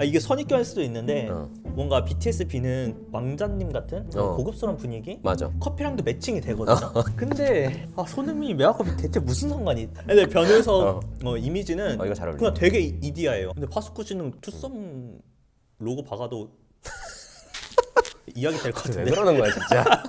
이게 선입견일 수도 있는데 뭔가 BTS B는 왕자님 같은 고급스러운 분위기? 맞아. 커피랑도 매칭이 되거든요. 근데 손흥민이 메가커피 대체 무슨 상관이? 근데 변호사 이미지는 이거 잘 어울린다. 그냥 되게 이디야예요. 근데 파스쿠지는 투썸 로고 박아도 이야기 될 것 왜 같은데. 그러는 거야 진짜.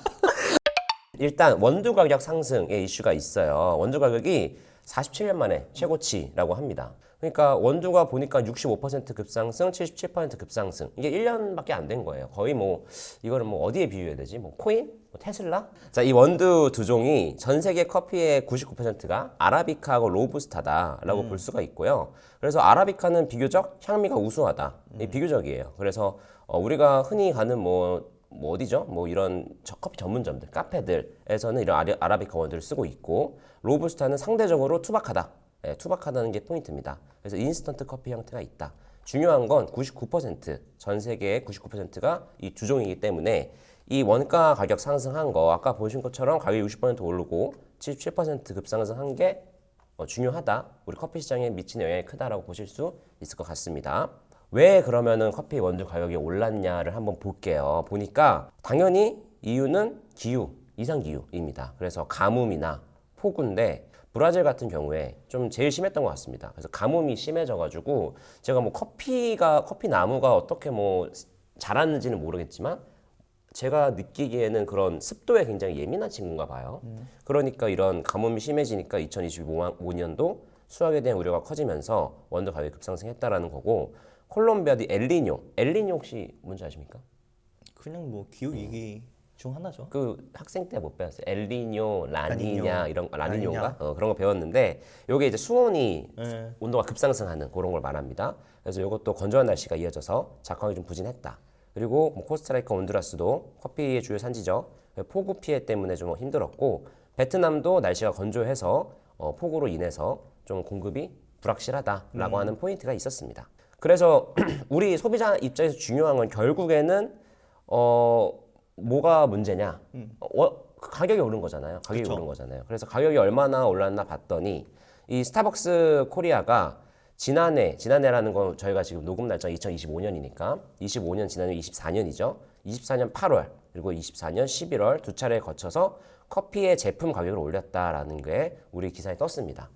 일단 원두 가격 상승의 이슈가 있어요. 원두 가격이 47년 만에 최고치라고 합니다. 그러니까 원두가 보니까 65% 급상승, 77% 급상승. 이게 1년밖에 안 된 거예요. 거의 뭐 이거를 뭐 어디에 비유해야 되지? 뭐 코인? 뭐 테슬라? 자, 이 원두 두 종이 전 세계 커피의 99%가 아라비카하고 로부스타다라고 볼 수가 있고요. 그래서 아라비카는 비교적 향미가 우수하다. 이 비교적이에요. 그래서 우리가 흔히 가는 뭐 어디죠? 뭐 이런 커피 전문점들, 카페들에서는 이런 아라비카 원두를 쓰고 있고, 로부스타는 상대적으로 투박하다. 예, 투박하다는 게 포인트입니다. 그래서 인스턴트 커피 형태가 있다. 중요한 건 99%, 전 세계의 99%가 이 두 종이기 때문에 이 원가 가격 상승한 거, 아까 보신 것처럼 가격이 60% 오르고 77% 급상승한 게 중요하다. 우리 커피 시장에 미치는 영향이 크다라고 보실 수 있을 것 같습니다. 왜 그러면은 커피 원두 가격이 올랐냐를 한번 볼게요. 보니까 당연히 이유는 기후, 이상 기후입니다. 그래서 가뭄이나 폭우인데 브라질 같은 경우에 좀 제일 심했던 것 같습니다. 그래서 가뭄이 심해져가지고 제가 뭐 커피 나무가 어떻게 뭐 자랐는지는 모르겠지만 제가 느끼기에는 그런 습도에 굉장히 예민한 친구인가 봐요. 그러니까 이런 가뭄이 심해지니까 2025년도 수확에 대한 우려가 커지면서 원두 가격이 급상승했다라는 거고, 콜롬비아도 엘니뇨 혹시 뭔지 아십니까? 그냥 뭐 기후 위기 중 하나죠. 그 학생 때 못 배웠어요. 엘니뇨, 라니냐 라니뇨. 이런 라니뇨인가? 그런 거 배웠는데 요게 이제 수온이 네. 온도가 급상승하는 그런 걸 말합니다. 그래서 이것도 건조한 날씨가 이어져서 작황이 좀 부진했다. 그리고 뭐 코스타리카, 온두라스도 커피의 주요 산지죠. 폭우 피해 때문에 좀 힘들었고, 베트남도 날씨가 건조해서 폭우로 인해서 좀 공급이 불확실하다라고 하는 포인트가 있었습니다. 그래서 우리 소비자 입장에서 중요한 건 결국에는 뭐가 문제냐? 가격이 오른 거잖아요. 가격이 그쵸. 오른 거잖아요. 그래서 가격이 얼마나 올랐나 봤더니 이 스타벅스 코리아가 지난해라는 건 저희가 지금 녹음 날짜가 2025년이니까 25년 지난해 24년이죠. 24년 8월 그리고 24년 11월 두 차례에 거쳐서 커피의 제품 가격을 올렸다라는 게 우리 기사에 떴습니다.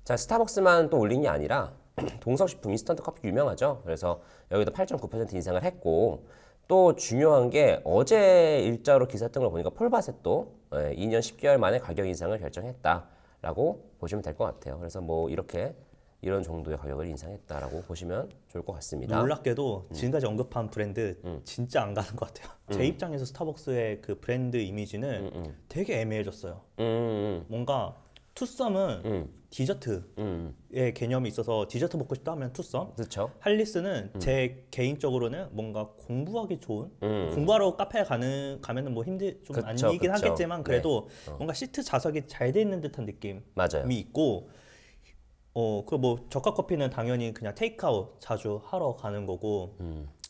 자, 스타벅스만 또 올린 게 아니라 동서식품 인스턴트 커피 유명하죠. 그래서 여기도 8.9% 인상을 했고, 또 중요한 게 어제 일자로 기사 뜬 걸 보니까 폴바셋도 2년 10개월 만에 가격 인상을 결정했다라고 보시면 될 것 같아요. 그래서 뭐 이런 정도의 가격을 인상했다라고 보시면 좋을 것 같습니다. 놀랍게도 지금까지 언급한 브랜드 진짜 안 가는 것 같아요. 제 입장에서 스타벅스의 그 브랜드 이미지는 되게 애매해졌어요. 뭔가 투썸은 디저트의 개념이 있어서 디저트 먹고 싶다 하면 투썸. 그렇죠. 할리스는 제 개인적으로는 뭔가 공부하기 좋은 공부하러 카페에 가면은 뭐 좀 그쵸, 아니긴 그쵸. 하겠지만 그래도 뭔가 시트 좌석이 잘 돼 있는 듯한 느낌이 맞아요. 있고, 그 뭐 저가 커피는 당연히 그냥 테이크아웃 자주 하러 가는 거고,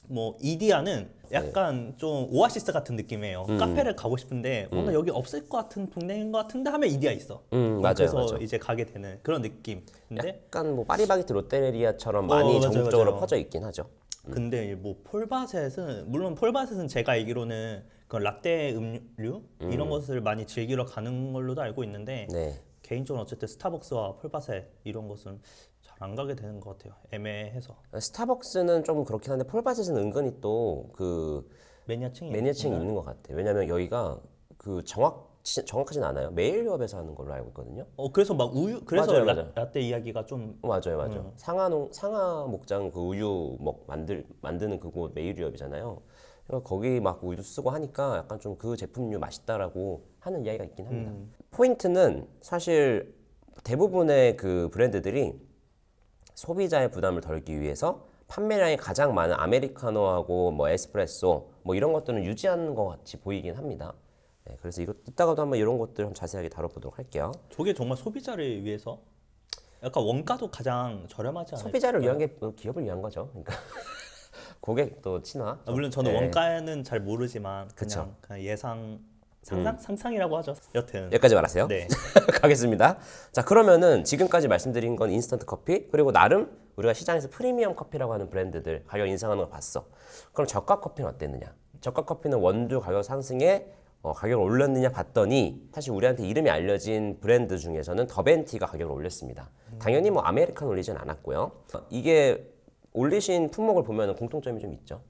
뭐 이디야는 약간 좀 오아시스 같은 느낌이에요. 카페를 가고 싶은데 뭔가 여기 없을 것 같은 동네인 것 같은데 하면 이디야 있어. 맞아요, 그래서 맞아요. 이제 가게 되는 그런 느낌. 근데 약간 뭐 파리바게뜨 롯데리아처럼 많이 맞아요, 전국적으로 맞아요. 퍼져 있긴 하죠. 근데 뭐 폴바셋은 물론 폴바셋은 제가 알기로는 그 라떼 음료 이런 것을 많이 즐기러 가는 걸로도 알고 있는데, 네. 개인적으로 어쨌든 스타벅스와 폴바셋 이런 것은 잘 안 가게 되는 것 같아요. 애매해서 스타벅스는 좀 그렇긴 한데 폴바셋은 은근히 또 그 매니아층이 매니아층이 있는 것 같아요. 왜냐면 여기가 그 정확하진 않아요. 메일유업에서 하는 걸로 알고 있거든요. 그래서 막 우유 그래서 맞아요, 맞아요. 라떼 이야기가 좀 맞아요. 상하 목장 그 우유 만드는 그곳 메일유업이잖아요. 그러니까 거기 막 우유도 쓰고 하니까 약간 좀 그 제품류 맛있다라고 하는 이야기가 있긴 합니다. 포인트는 사실 대부분의 그 브랜드들이 소비자의 부담을 덜기 위해서 판매량이 가장 많은 아메리카노하고 뭐 에스프레소 뭐 이런 것들은 유지하는 것 같이 보이긴 합니다. 네, 그래서 이따가도 한번 이런 것들 좀 자세하게 다뤄보도록 할게요. 저게 정말 소비자를 위해서 약간 원가도 가장 저렴하지 않을까요? 소비자를 위한 게 기업을 위한 거죠. 그러니까 고객 또 친화. 물론 저는 네. 원가는 잘 모르지만 그쵸. 그냥 예상 상상이라고 하죠. 여튼. 여기까지 말하세요. 네. 가겠습니다. 자, 그러면은 지금까지 말씀드린 건 인스턴트 커피, 그리고 나름 우리가 시장에서 프리미엄 커피라고 하는 브랜드들 가격 인상하는 거 봤어. 그럼 저가 커피는 어땠느냐? 저가 커피는 원두 가격 상승에 가격을 올렸느냐 봤더니 사실 우리한테 이름이 알려진 브랜드 중에서는 더벤티가 가격을 올렸습니다. 당연히 뭐 아메리칸 올리진 않았고요. 이게 올리신 품목을 보면 공통점이 좀 있죠.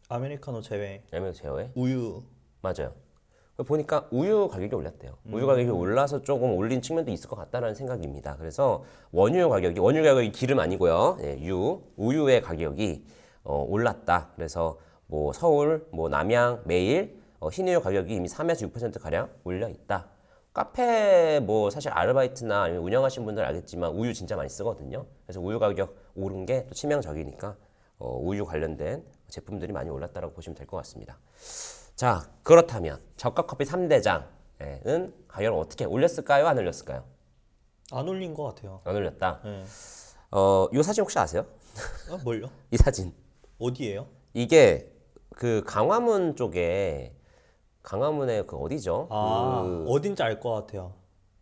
아메리카노 제외. 아메리카노 제어에 우유. 맞아요. 보니까 우유 가격이 올랐대요. 우유 가격이 올라서 조금 올린 측면도 있을 것 같다는 생각입니다. 그래서 원유 가격이 기름 아니고요. 예, 우유의 가격이 올랐다. 그래서 뭐 서울, 뭐 남양, 매일 흰우유 가격이 이미 3에서 6% 가량 올려 있다. 카페 뭐 사실 아르바이트나 아니면 운영하시는 분들 알겠지만 우유 진짜 많이 쓰거든요. 그래서 우유 가격 오른 게 또 치명적이니까 우유 관련된 제품들이 많이 올랐다고 보시면 될 것 같습니다. 자, 그렇다면 저가 커피 3대장은 가격을 어떻게 올렸을까요? 안 올렸을까요? 안 올린 것 같아요. 안 올렸다. 네. 이 사진 혹시 아세요? 뭘요? 이 사진. 어디예요? 이게 그 강화문 쪽에 강화문에 그 어디죠? 어딘지 알 것 같아요.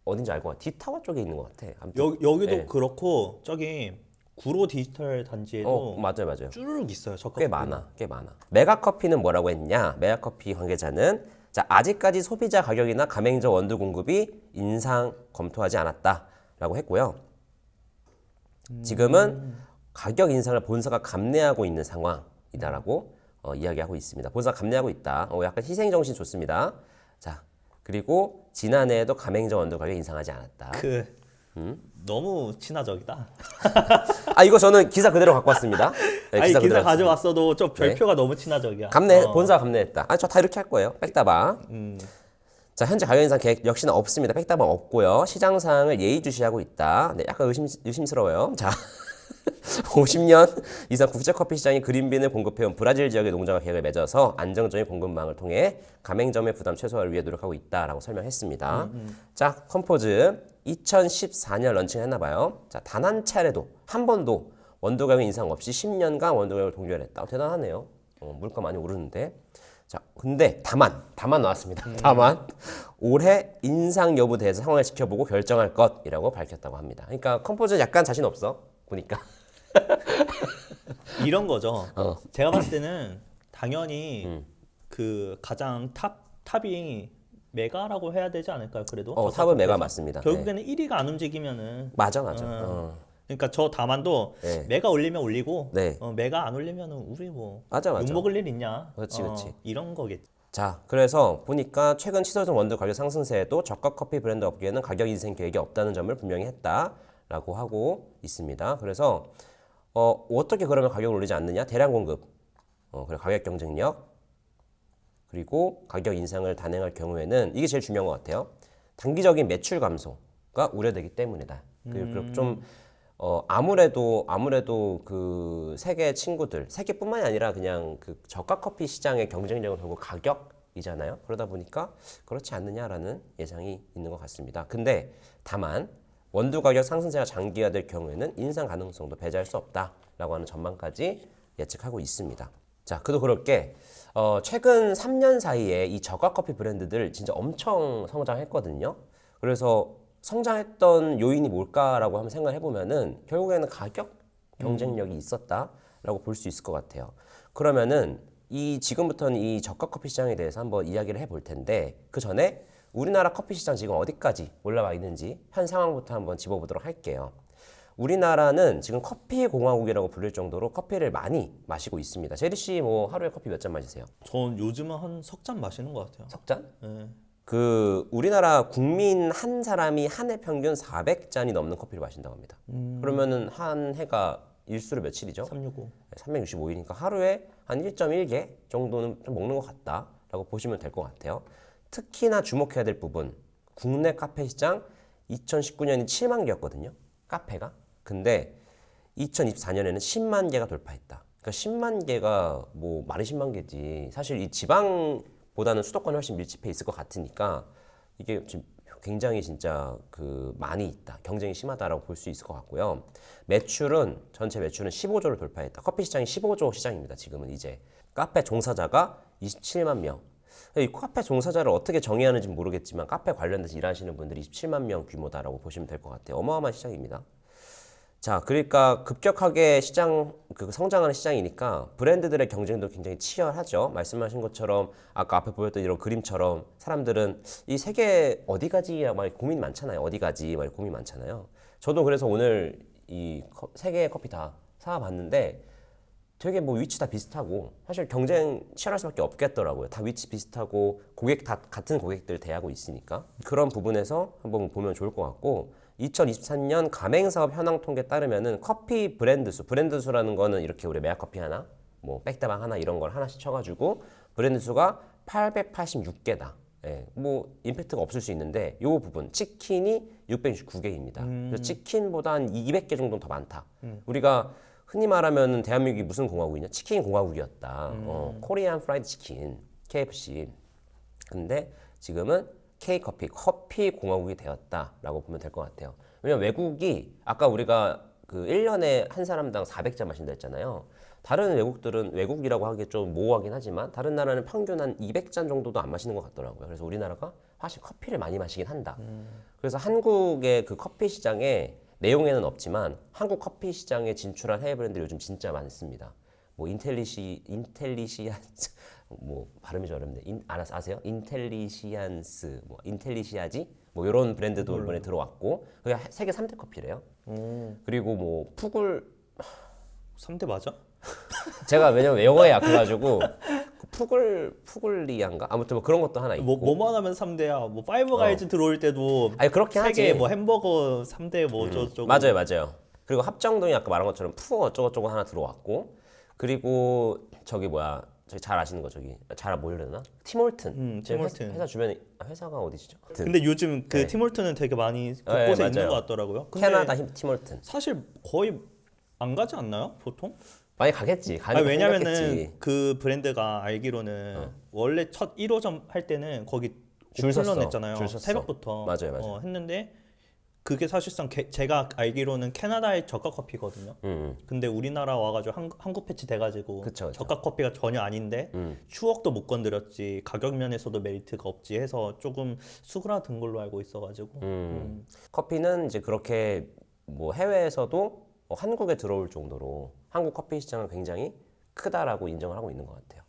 어딘지 알 것 같아. 디타워 쪽에 있는 것 같아. 아무튼. 여기도 네. 그렇고 저기 구로 디지털 단지에도 맞아요. 쭈르륵 있어요. 저가 꽤 많아. 메가커피는 뭐라고 했냐? 메가커피 관계자는 자, 아직까지 소비자 가격이나 가맹점 원두 공급이 인상 검토하지 않았다라고 했고요. 지금은 가격 인상을 본사가 감내하고 있는 상황이다라고 이야기하고 있습니다. 본사가 감내하고 있다. 약간 희생 정신 좋습니다. 자, 그리고 지난해에도 가맹점 원두 가격 인상하지 않았다. 너무 친화적이다. 이거 저는 기사 그대로 갖고 왔습니다. 네, 기사 그대로 가져왔어도 저 별표가 너무 친화적이야. 본사가 감내했다. 저 다 이렇게 할 거예요. 백다방. 자, 현재 가격 인상 계획 역시나 없습니다. 백다방 없고요. 시장 상황을 예의주시하고 있다. 네, 약간 의심스러워요. 자, 50년 이상 국제 커피 시장이 그린빈을 공급해온 브라질 지역의 농장과 계약을 맺어서 안정적인 공급망을 통해 가맹점의 부담 최소화를 위해 노력하고 있다라고 설명했습니다. 자, 컴포즈 2014년 런칭했나 봐요. 자, 단 한 차례도 한 번도 원두 가격 인상 없이 10년간 원두 가격을 동결했다. 대단하네요. 물가 많이 오르는데. 자, 근데 다만 나왔습니다. 다만 올해 인상 여부 대해서 상황을 지켜보고 결정할 것이라고 밝혔다고 합니다. 그러니까 컴포즈는 약간 자신 없어 보니까. 이런 거죠. 제가 봤을 때는 당연히 그 가장 탑이 메가라고 해야 되지 않을까요? 그래도 탑은 메가 맞습니다. 결국에는 1위가 안 움직이면은 맞아. 그러니까 저 다만도 네. 메가 올리면 올리고 네. 메가 안 올리면은 우리 뭐 맞아. 욕먹을 일 있냐? 그렇지. 이런 거겠지. 자, 그래서 보니까 최근 치솟은 원두 가격 상승세에도 저가 커피 브랜드 업계에는 가격 인상 계획이 없다는 점을 분명히 했다라고 하고 있습니다. 그래서 어떻게 그러면 가격을 올리지 않느냐? 대량 공급, 그리고 가격 경쟁력, 그리고 가격 인상을 단행할 경우에는 이게 제일 중요한 것 같아요. 단기적인 매출 감소가 우려되기 때문이다. 그리고 좀 아무래도 그 세계 친구들, 세계뿐만이 아니라 그냥 그 저가 커피 시장의 경쟁력은 결국 가격이잖아요. 그러다 보니까 그렇지 않느냐라는 예상이 있는 것 같습니다. 근데 다만 원두 가격 상승세가 장기화될 경우에는 인상 가능성도 배제할 수 없다라고 하는 전망까지 예측하고 있습니다. 자, 그도 그럴 게 최근 3년 사이에 이 저가 커피 브랜드들 진짜 엄청 성장했거든요. 그래서 성장했던 요인이 뭘까라고 한번 생각을 해보면은 결국에는 가격 경쟁력이 있었다라고 볼 수 있을 것 같아요. 그러면은 지금부터는 이 저가 커피 시장에 대해서 한번 이야기를 해볼 텐데 그 전에 우리나라 커피 시장 지금 어디까지 올라와 있는지 현 상황부터 한번 짚어보도록 할게요. 우리나라는 지금 커피 공화국이라고 부를 정도로 커피를 많이 마시고 있습니다. 제리 씨 뭐 하루에 커피 몇 잔 마시세요? 전 요즘은 한 석 잔 마시는 것 같아요. 석 잔? 네. 그 우리나라 국민 한 사람이 한 해 평균 400잔이 넘는 커피를 마신다고 합니다. 그러면은 한 해가 일수로 며칠이죠? 365. 365일이니까 하루에 한 1.1개 정도는 좀 먹는 것 같다라고 보시면 될 것 같아요. 특히나 주목해야 될 부분, 국내 카페 시장 2019년이 7만 개였거든요. 카페가. 근데 2024년에는 10만 개가 돌파했다. 그러니까 10만 개가 뭐 말이 10만 개지. 사실 이 지방보다는 수도권이 훨씬 밀집해 있을 것 같으니까 이게 지금 굉장히 진짜 그 많이 있다. 경쟁이 심하다라고 볼 수 있을 것 같고요. 전체 매출은 15조를 돌파했다. 커피 시장이 15조 시장입니다. 지금은 이제 카페 종사자가 27만 명. 이 카페 종사자를 어떻게 정의하는지 모르겠지만 카페 관련돼서 일하시는 분들이 27만 명 규모다라고 보시면 될 것 같아요. 어마어마한 시장입니다. 자, 그러니까 급격하게 성장하는 시장이니까 브랜드들의 경쟁도 굉장히 치열하죠. 말씀하신 것처럼 아까 앞에 보였던 이런 그림처럼 사람들은 이 세계 어디 가지 막 고민 많잖아요. 어디 가지 막 고민 많잖아요. 저도 그래서 오늘 이 세 개의 커피 다 사봤는데 되게 뭐 위치 다 비슷하고 사실 경쟁 치열할 수밖에 없겠더라고요. 다 위치 비슷하고 고객 다 같은 고객들 대하고 있으니까 그런 부분에서 한번 보면 좋을 것 같고 2023년 가맹사업 현황 통계에 따르면은 커피 브랜드 수라는 거는 이렇게 우리 메아커피 하나, 뭐 백다방 하나 이런 걸 하나씩 쳐가지고 브랜드 수가 886개다. 예, 뭐 임팩트가 없을 수 있는데 요 부분 치킨이 669개입니다. 그래서 치킨보다 한 200개 정도 더 많다. 우리가 흔히 말하면 대한민국이 무슨 공화국이냐? 치킨 공화국이었다. 코리안 프라이드 치킨, KFC. 근데 지금은 커피 공화국이 되었다라고 보면 될 것 같아요. 왜냐면 외국이 아까 우리가 그 1년에 한 사람당 400잔 마신다 했잖아요. 다른 외국이라고 하기 좀 모호하긴 하지만 다른 나라는 평균 한 200잔 정도도 안 마시는 것 같더라고요. 그래서 우리나라가 사실 커피를 많이 마시긴 한다. 그래서 한국의 그 커피 시장에 내용에는 없지만 한국 커피 시장에 진출한 해외 브랜드 요즘 진짜 많습니다. 뭐 뭐 발음이 좀 어렵네. 아세요? 인텔리시안스, 뭐 인텔리시아지, 뭐 이런 브랜드도 이번에 들어왔고, 그게 세계 3대 커피래요. 그리고 뭐 3대 맞아? 제가 왜냐면 영어에 약해가지고 푸글리안가 아무튼 뭐 그런 것도 하나 있고. 뭐만 하면 3대야. 뭐 파이브 가이즈 들어올 때도 아니 그렇게 하지. 세계 뭐 햄버거 3대 뭐 저쩌고. 맞아요. 그리고 합정동이 아까 말한 것처럼 어쩌고저쩌고 하나 들어왔고, 그리고 저기 뭐야. 저기 잘 아시는 거 저기 잘 모르려나? 팀홀튼. 팀홀튼. 회사 주변에 회사가 어디시죠? 근데 요즘 그 팀홀튼은 되게 많이 곳곳에 있는 맞아요. 것 같더라고요. 근데 캐나다 팀홀튼. 사실 거의 안 가지 않나요? 보통? 많이 가겠지. 아니, 왜냐면은 생각했지. 그 브랜드가 알기로는 원래 첫 1호점 할 때는 거기 줄 섰어. 오픈런 했잖아요. 줄 섰어. 새벽부터. 맞아요. 했는데 그게 사실상 제가 알기로는 캐나다의 저가 커피거든요. 근데 우리나라 와가지고 한국 패치 돼가지고 그쵸. 저가 커피가 전혀 아닌데 추억도 못 건드렸지 가격 면에서도 메리트가 없지 해서 조금 수그라든 걸로 알고 있어가지고. 커피는 이제 그렇게 뭐 해외에서도 한국에 들어올 정도로 한국 커피 시장은 굉장히 크다라고 인정을 하고 있는 것 같아요.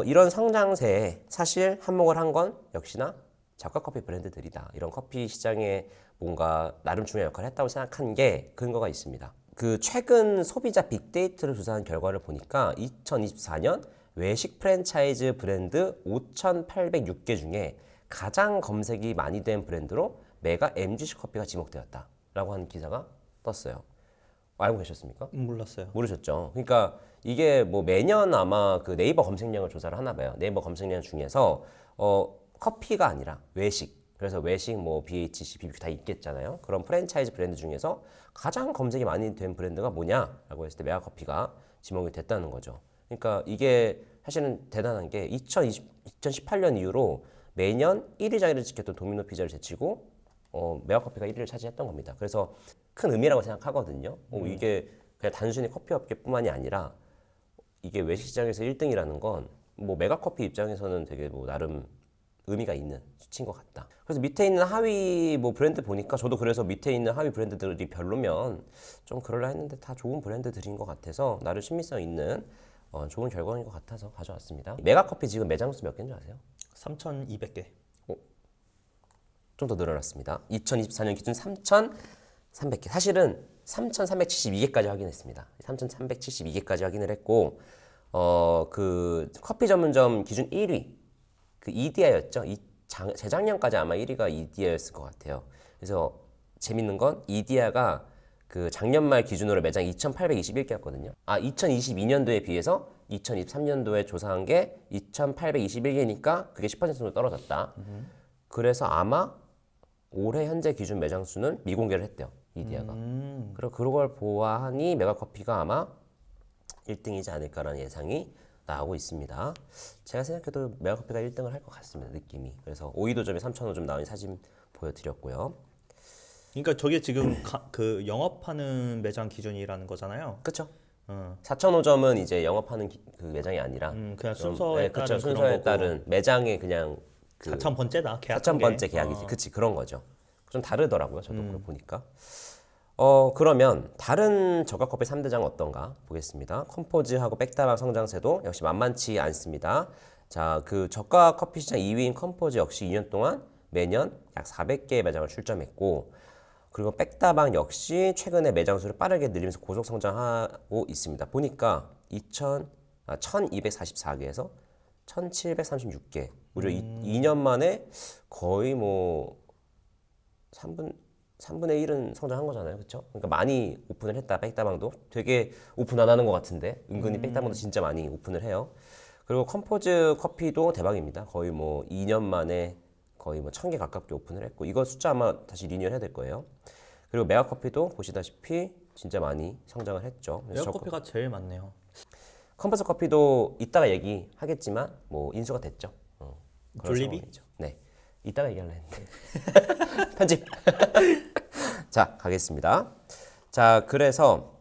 이런 성장세에 사실 한몫을 한 건 역시나 저가 커피 브랜드들이다. 이런 커피 시장에 뭔가 나름 중요한 역할을 했다고 생각한 게 근거가 있습니다. 그 최근 소비자 빅데이터를 조사한 결과를 보니까 2024년 외식 프랜차이즈 브랜드 5,806개 중에 가장 검색이 많이 된 브랜드로 메가 MGC 커피가 지목되었다라고 하는 기사가 떴어요. 알고 계셨습니까? 몰랐어요. 모르셨죠? 그러니까 이게 뭐 매년 아마 그 네이버 검색량을 조사를 하나 봐요. 네이버 검색량 중에서 커피가 아니라 외식. 그래서 외식 뭐 BHC, BBQ 다 있겠잖아요. 그런 프랜차이즈 브랜드 중에서 가장 검색이 많이 된 브랜드가 뭐냐라고 했을 때 메가커피가 지목이 됐다는 거죠. 그러니까 이게 사실은 대단한 게 2018년 이후로 매년 1위 자리를 지켰던 도미노 피자를 제치고 메가커피가 1위를 차지했던 겁니다. 그래서 큰 의미라고 생각하거든요. 이게 그냥 단순히 커피 업계뿐만이 아니라 이게 외식 시장에서 1등이라는 건 뭐 메가커피 입장에서는 되게 뭐 나름 의미가 있는 수치인 것 같다. 그래서 밑에 있는 하위 뭐 브랜드 보니까 저도 그래서 밑에 있는 하위 브랜드들이 별로면 좀 그럴라 했는데 다 좋은 브랜드들인 것 같아서 나름 신빙성 있는 좋은 결과인 것 같아서 가져왔습니다. 메가커피 지금 매장 수 몇 개인 줄 아세요? 3,200개. 좀 더 늘어났습니다. 2024년 기준 3,300개. 사실은 3,372개까지 확인했습니다. 3,372개까지 확인을 했고 그 커피 전문점 기준 1위 그 이디야였죠. 재작년까지 아마 1위가 이디야였을 것 같아요. 그래서 재밌는 건 이디야가 그 작년 말 기준으로 매장 2,821개였거든요. 2022년도에 비해서 2023년도에 조사한 게 2,821개니까 그게 10% 정도 떨어졌다. 그래서 아마 올해 현재 기준 매장 수는 미공개를 했대요. 이디야가. 그리고 그걸 보아하니 메가커피가 아마 1등이지 않을까라는 예상이 나오고 있습니다. 제가 생각해도 메가커피가 1등을 할 것 같습니다. 느낌이. 그래서 오이도점에 3,000원 나온 사진 보여드렸고요. 그러니까 저게 지금 그 영업하는 매장 기준이라는 거잖아요. 그렇죠? 4,005점은 이제 영업하는 그 매장이 아니라 그냥 좀, 순서에 그쵸, 따른 순서에 그런 거고. 따른 매장의 그냥 그 4,000번째다. 계약 4,000번째 계약이지. 그치, 그런 거죠. 좀 다르더라고요. 저도 그걸 보니까. 그러면 다른 저가 커피 3대장 어떤가 보겠습니다. 컴포즈하고 백다방 성장세도 역시 만만치 않습니다. 자, 그 저가 커피 시장 2위인 컴포즈 역시 2년 동안 매년 약 400개의 매장을 출점했고, 그리고 백다방 역시 최근에 매장 수를 빠르게 늘리면서 고속 성장하고 있습니다. 보니까 1244개에서 1736개, 무려 2년 만에 거의 뭐 3분의 1은 성장한 거잖아요. 그렇죠? 그러니까 많이 오픈을 했다. 백다방도 되게 오픈 안 하는 것 같은데 은근히 백다방도 진짜 많이 오픈을 해요. 그리고 컴포즈 커피도 대박입니다. 거의 뭐 2년 만에 거의 뭐 1000개 가깝게 오픈을 했고, 이거 숫자 아마 다시 리뉴얼 해야 될 거예요. 그리고 메가커피도 보시다시피 진짜 많이 성장을 했죠. 그래서 메가커피가 제일 많네요. 컴포즈 커피도 이따가 얘기하겠지만 뭐 인수가 됐죠. 그런 졸리비? 상황이죠. 네, 이따가 얘기하려 했는데 편집. 자, 가겠습니다. 자, 그래서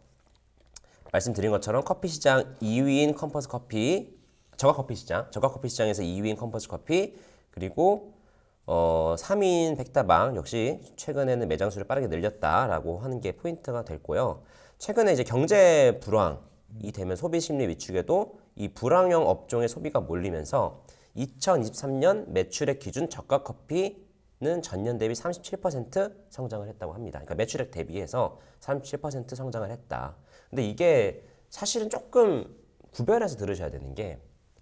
말씀드린 것처럼 커피 시장 2위인 컴포즈 커피, 저가 커피 시장에서 2위인 컴포즈 커피, 그리고 3위인 백다방 역시 최근에는 매장 수를 빠르게 늘렸다라고 하는 게 포인트가 될 거고요. 최근에 이제 경제 불황이 되면 소비 심리 위축에도 이 불황형 업종의 소비가 몰리면서 2023년 매출액 기준 저가 커피는 전년 대비 37% 성장을 했다고 합니다. 그러니까 매출액 대비해서 37% 성장을 했다. 근데 이게 사실은 조금 구별해서 들으셔야 되는 게,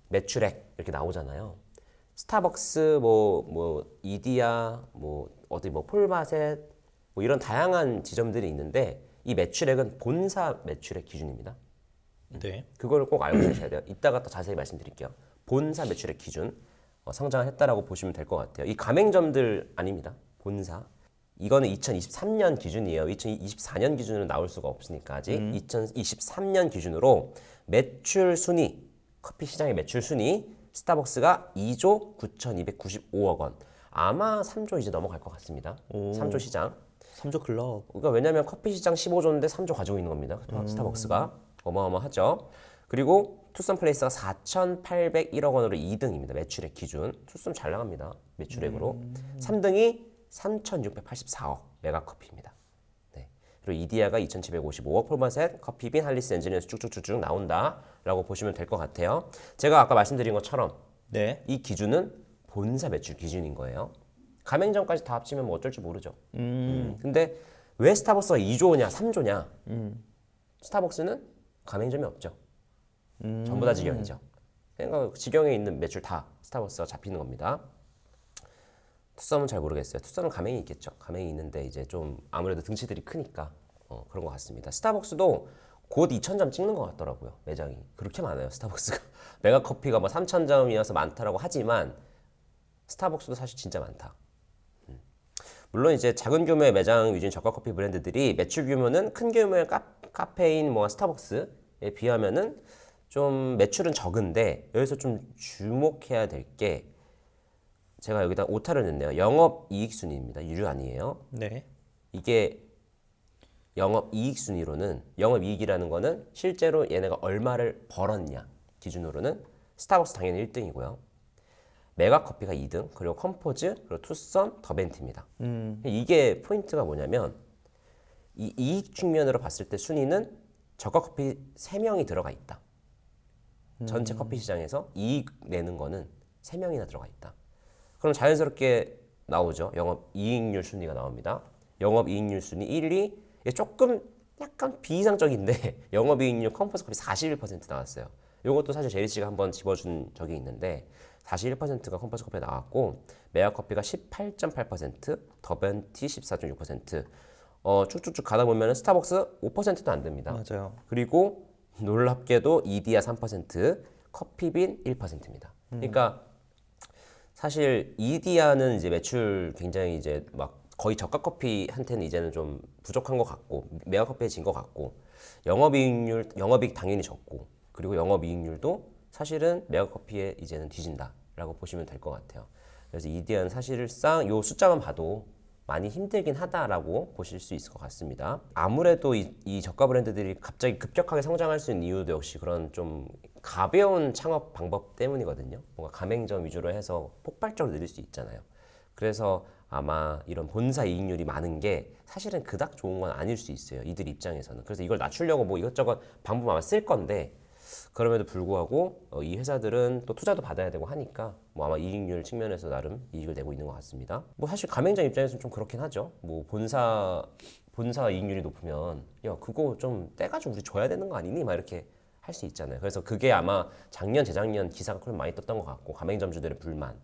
매출액 이렇게 나오잖아요. 스타벅스, 뭐 이디야, 뭐 어디 뭐 폴마셋, 뭐 이런 다양한 지점들이 있는데 이 매출액은 본사 매출액 기준입니다. 네. 그걸 꼭 알고 계셔야 돼요. 이따가 더 자세히 말씀드릴게요. 본사 매출액 기준 성장을 했다라고 보시면 될 것 같아요. 이 가맹점들 아닙니다. 본사. 이거는 2023년 기준이에요. 2024년 기준으로 나올 수가 없으니까 아직 2023년 기준으로 매출 순위, 커피 시장의 매출 순위, 스타벅스가 2조 9,295억 원. 아마 3조 이제 넘어갈 것 같습니다. 3조 시장. 3조 클럽. 그러니까 왜냐하면 커피 시장 15조인데 3조 가지고 있는 겁니다. 스타벅스가 어마어마하죠. 그리고 투썸플레이스가 4,801억 원으로 2등입니다. 매출액 기준. 투썸 잘 나갑니다. 매출액으로. 3등이 3,684억 메가커피입니다. 네. 그리고 이디야가 2,755억, 폴마셋, 커피빈, 할리스 엔지니어스 쭉쭉쭉쭉 나온다라고 보시면 될 것 같아요. 제가 아까 말씀드린 것처럼 네. 이 기준은 본사 매출 기준인 거예요. 가맹점까지 다 합치면 뭐 어쩔 줄 모르죠. 근데 왜 스타벅스가 2조냐, 3조냐? 스타벅스는 가맹점이 없죠. 전부 다 직영이죠. 그러니까 직영에 있는 매출 다 스타벅스가 잡히는 겁니다. 투썸은 잘 모르겠어요. 투썸은 가맹이 있겠죠. 가맹이 있는데 이제 좀 아무래도 등치들이 크니까 그런 것 같습니다. 스타벅스도 곧 2,000점 찍는 것 같더라고요. 매장이 그렇게 많아요. 스타벅스가 메가커피가 뭐 3,000점이어서 많다라고 하지만 스타벅스도 사실 진짜 많다. 물론 이제 작은 규모의 매장 위주인 저가 커피 브랜드들이 매출 규모는 큰 규모의 카페인 뭐 스타벅스에 비하면은 좀 매출은 적은데, 여기서 좀 주목해야 될 게, 제가 여기다 오타를 냈네요. 영업 이익 순위입니다. 유료 아니에요. 네. 이게 영업 이익 순위로는, 영업 이익이라는 거는 실제로 얘네가 얼마를 벌었냐 기준으로는 스타벅스 당연히 1등이고요. 메가커피가 2등, 그리고 컴포즈, 그리고 투썸, 더벤티입니다. 이게 포인트가 뭐냐면, 이 이익 측면으로 봤을 때 순위는 저가 커피 3명이 들어가 있다. 전체 커피 시장에서 이익 내는 거는 3명이나 들어가 있다. 그럼 자연스럽게 나오죠. 영업 이익률 순위가 나옵니다. 영업 이익률 순위 1위, 조금 약간 비이상적인데 영업 이익률 컴포즈 커피 41% 나왔어요. 이것도 사실 제리 씨가 한번 집어준 적이 있는데 41%가 컴포즈 커피에 나왔고, 메가커피가 18.8%, 더벤티 14.6%. 쭉쭉쭉 가다 보면 스타벅스 5%도 안 됩니다. 맞아요. 그리고 놀랍게도 이디야 3%, 커피빈 1%입니다. 그러니까 사실 이디야는 이제 매출 굉장히 이제 막 거의 저가 커피한테는 이제는 좀 부족한 것 같고, 메가커피에 진 것 같고, 영업이익 당연히 적고, 그리고 영업이익률도 사실은 메가커피에 이제는 뒤진다라고 보시면 될 것 같아요. 그래서 이디야는 사실상 요 숫자만 봐도 많이 힘들긴 하다라고 보실 수 있을 것 같습니다. 아무래도 이 저가 브랜드들이 갑자기 급격하게 성장할 수 있는 이유도 역시 그런 좀 가벼운 창업 방법 때문이거든요. 뭔가 가맹점 위주로 해서 폭발적으로 늘릴 수 있잖아요. 그래서 아마 이런 본사 이익률이 많은 게 사실은 그닥 좋은 건 아닐 수 있어요. 이들 입장에서는. 그래서 이걸 낮추려고 뭐 이것저것 방법 아마 쓸 건데 그럼에도 불구하고 이 회사들은 또 투자도 받아야 되고 하니까 뭐 아마 이익률 측면에서 나름 이익을 내고 있는 것 같습니다. 뭐 사실 가맹점 입장에서는 좀 그렇긴 하죠. 뭐 본사 이익률이 높으면 야 그거 좀 떼가지고 우리 줘야 되는 거 아니니? 막 이렇게 할 수 있잖아요. 그래서 그게 아마 작년 재작년 기사가 그럼 많이 떴던 것 같고 가맹점주들의 불만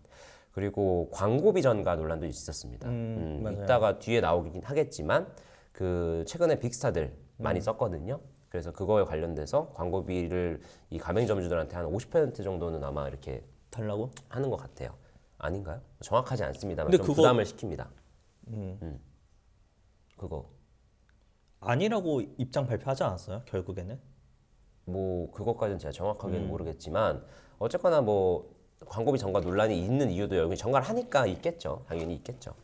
그리고 광고비 전가 논란도 있었습니다. 맞아요. 이따가 뒤에 나오긴 하겠지만 그 최근에 빅스타들 많이 썼거든요. 그래서 그거에 관련돼서 광고비를 이 가맹점주들한테 한 50% 정도는 아마 이렇게 달라고? 하는 것 같아요. 아닌가요? 정확하지 않습니다만 근데 좀 그거- 부담을 시킵니다. 그거 아니라고 입장 발표하지 않았어요? 결국에는? 뭐 그것까지는 제가 정확하게는 모르겠지만 어쨌거나 뭐 광고비 전가 논란이 있는 이유도 여기 전가를 하니까 있겠죠. 당연히 있겠죠.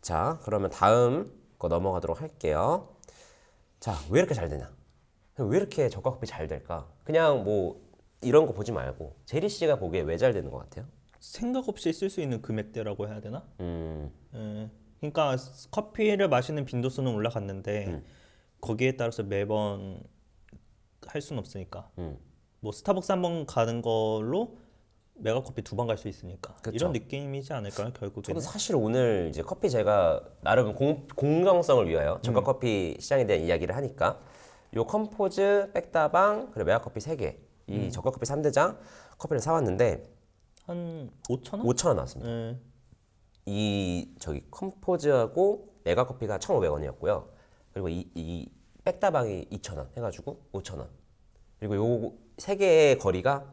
자, 그러면 다음 거 넘어가도록 할게요. 자, 왜 이렇게 잘 되냐? 왜 이렇게 저가 커피 잘 될까? 그냥 뭐 이런 거 보지 말고 제리 씨가 보기에 왜 잘 되는 것 같아요? 생각 없이 쓸 수 있는 금액대라고 해야 되나? 음, 그러니까 커피를 마시는 빈도수는 올라갔는데 거기에 따라서 매번 할 수는 없으니까. 뭐 스타벅스 한 번 가는 걸로 메가커피 2번 갈 수 있으니까. 그쵸. 이런 느낌이지 않을까요? 저도 결국에는. 사실 오늘 이제 커피 제가 나름 공정성을 위하여 저가 커피 시장에 대한 이야기를 하니까 요 컴포즈, 백다방, 그리고 메가커피 3개 이 저가 커피 3대장 커피를 사왔는데 한 5천 원? 5,000원 나왔습니다. 네. 이 저기 컴포즈하고 메가커피가 1,500원이었고요. 그리고 이 백다방이 2,000원 해가지고 5,000원. 그리고 요 세 개의 거리가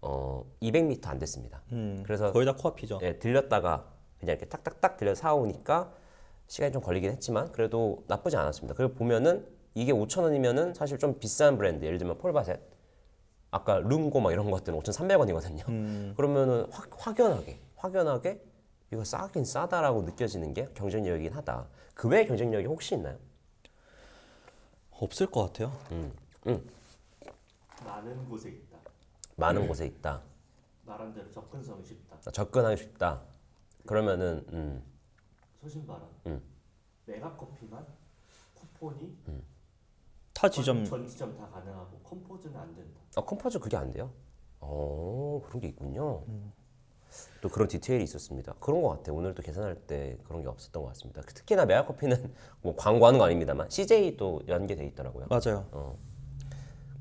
200m 안 됐습니다. 그래서 거의 다 코앞이죠. 예, 들렸다가 그냥 이렇게 딱딱딱 들려 사오니까 시간이 좀 걸리긴 했지만 그래도 나쁘지 않았습니다. 그리고 보면은 이게 5,000원이면은 사실 좀 비싼 브랜드 예를 들면 폴바셋 아까 룽고 막 이런 것들은 5,300원이거든요. 그러면은 확연하게 이거 싸긴 싸다라고 느껴지는 게 경쟁력이긴 하다. 그 외에 경쟁력이 혹시 있나요? 없을 것 같아요. 많은 곳에 있다. 많은 곳에 있다. 말한 대로 접근성이 쉽다. 접근하기 쉽다. 그러면은 소신발언. 메가커피만 쿠폰이 타 지점 전 지점 다 가능하고 컴포즈는 안 된다. 컴포즈 그게 안 돼요? 그런 게 있군요. 또 그런 디테일이 있었습니다. 그런 것 같아요. 오늘도 계산할 때 그런 게 없었던 것 같습니다. 특히나 메가커피는 뭐 광고하는 거 아닙니다만 CJ도 연계돼 있더라고요. 맞아요.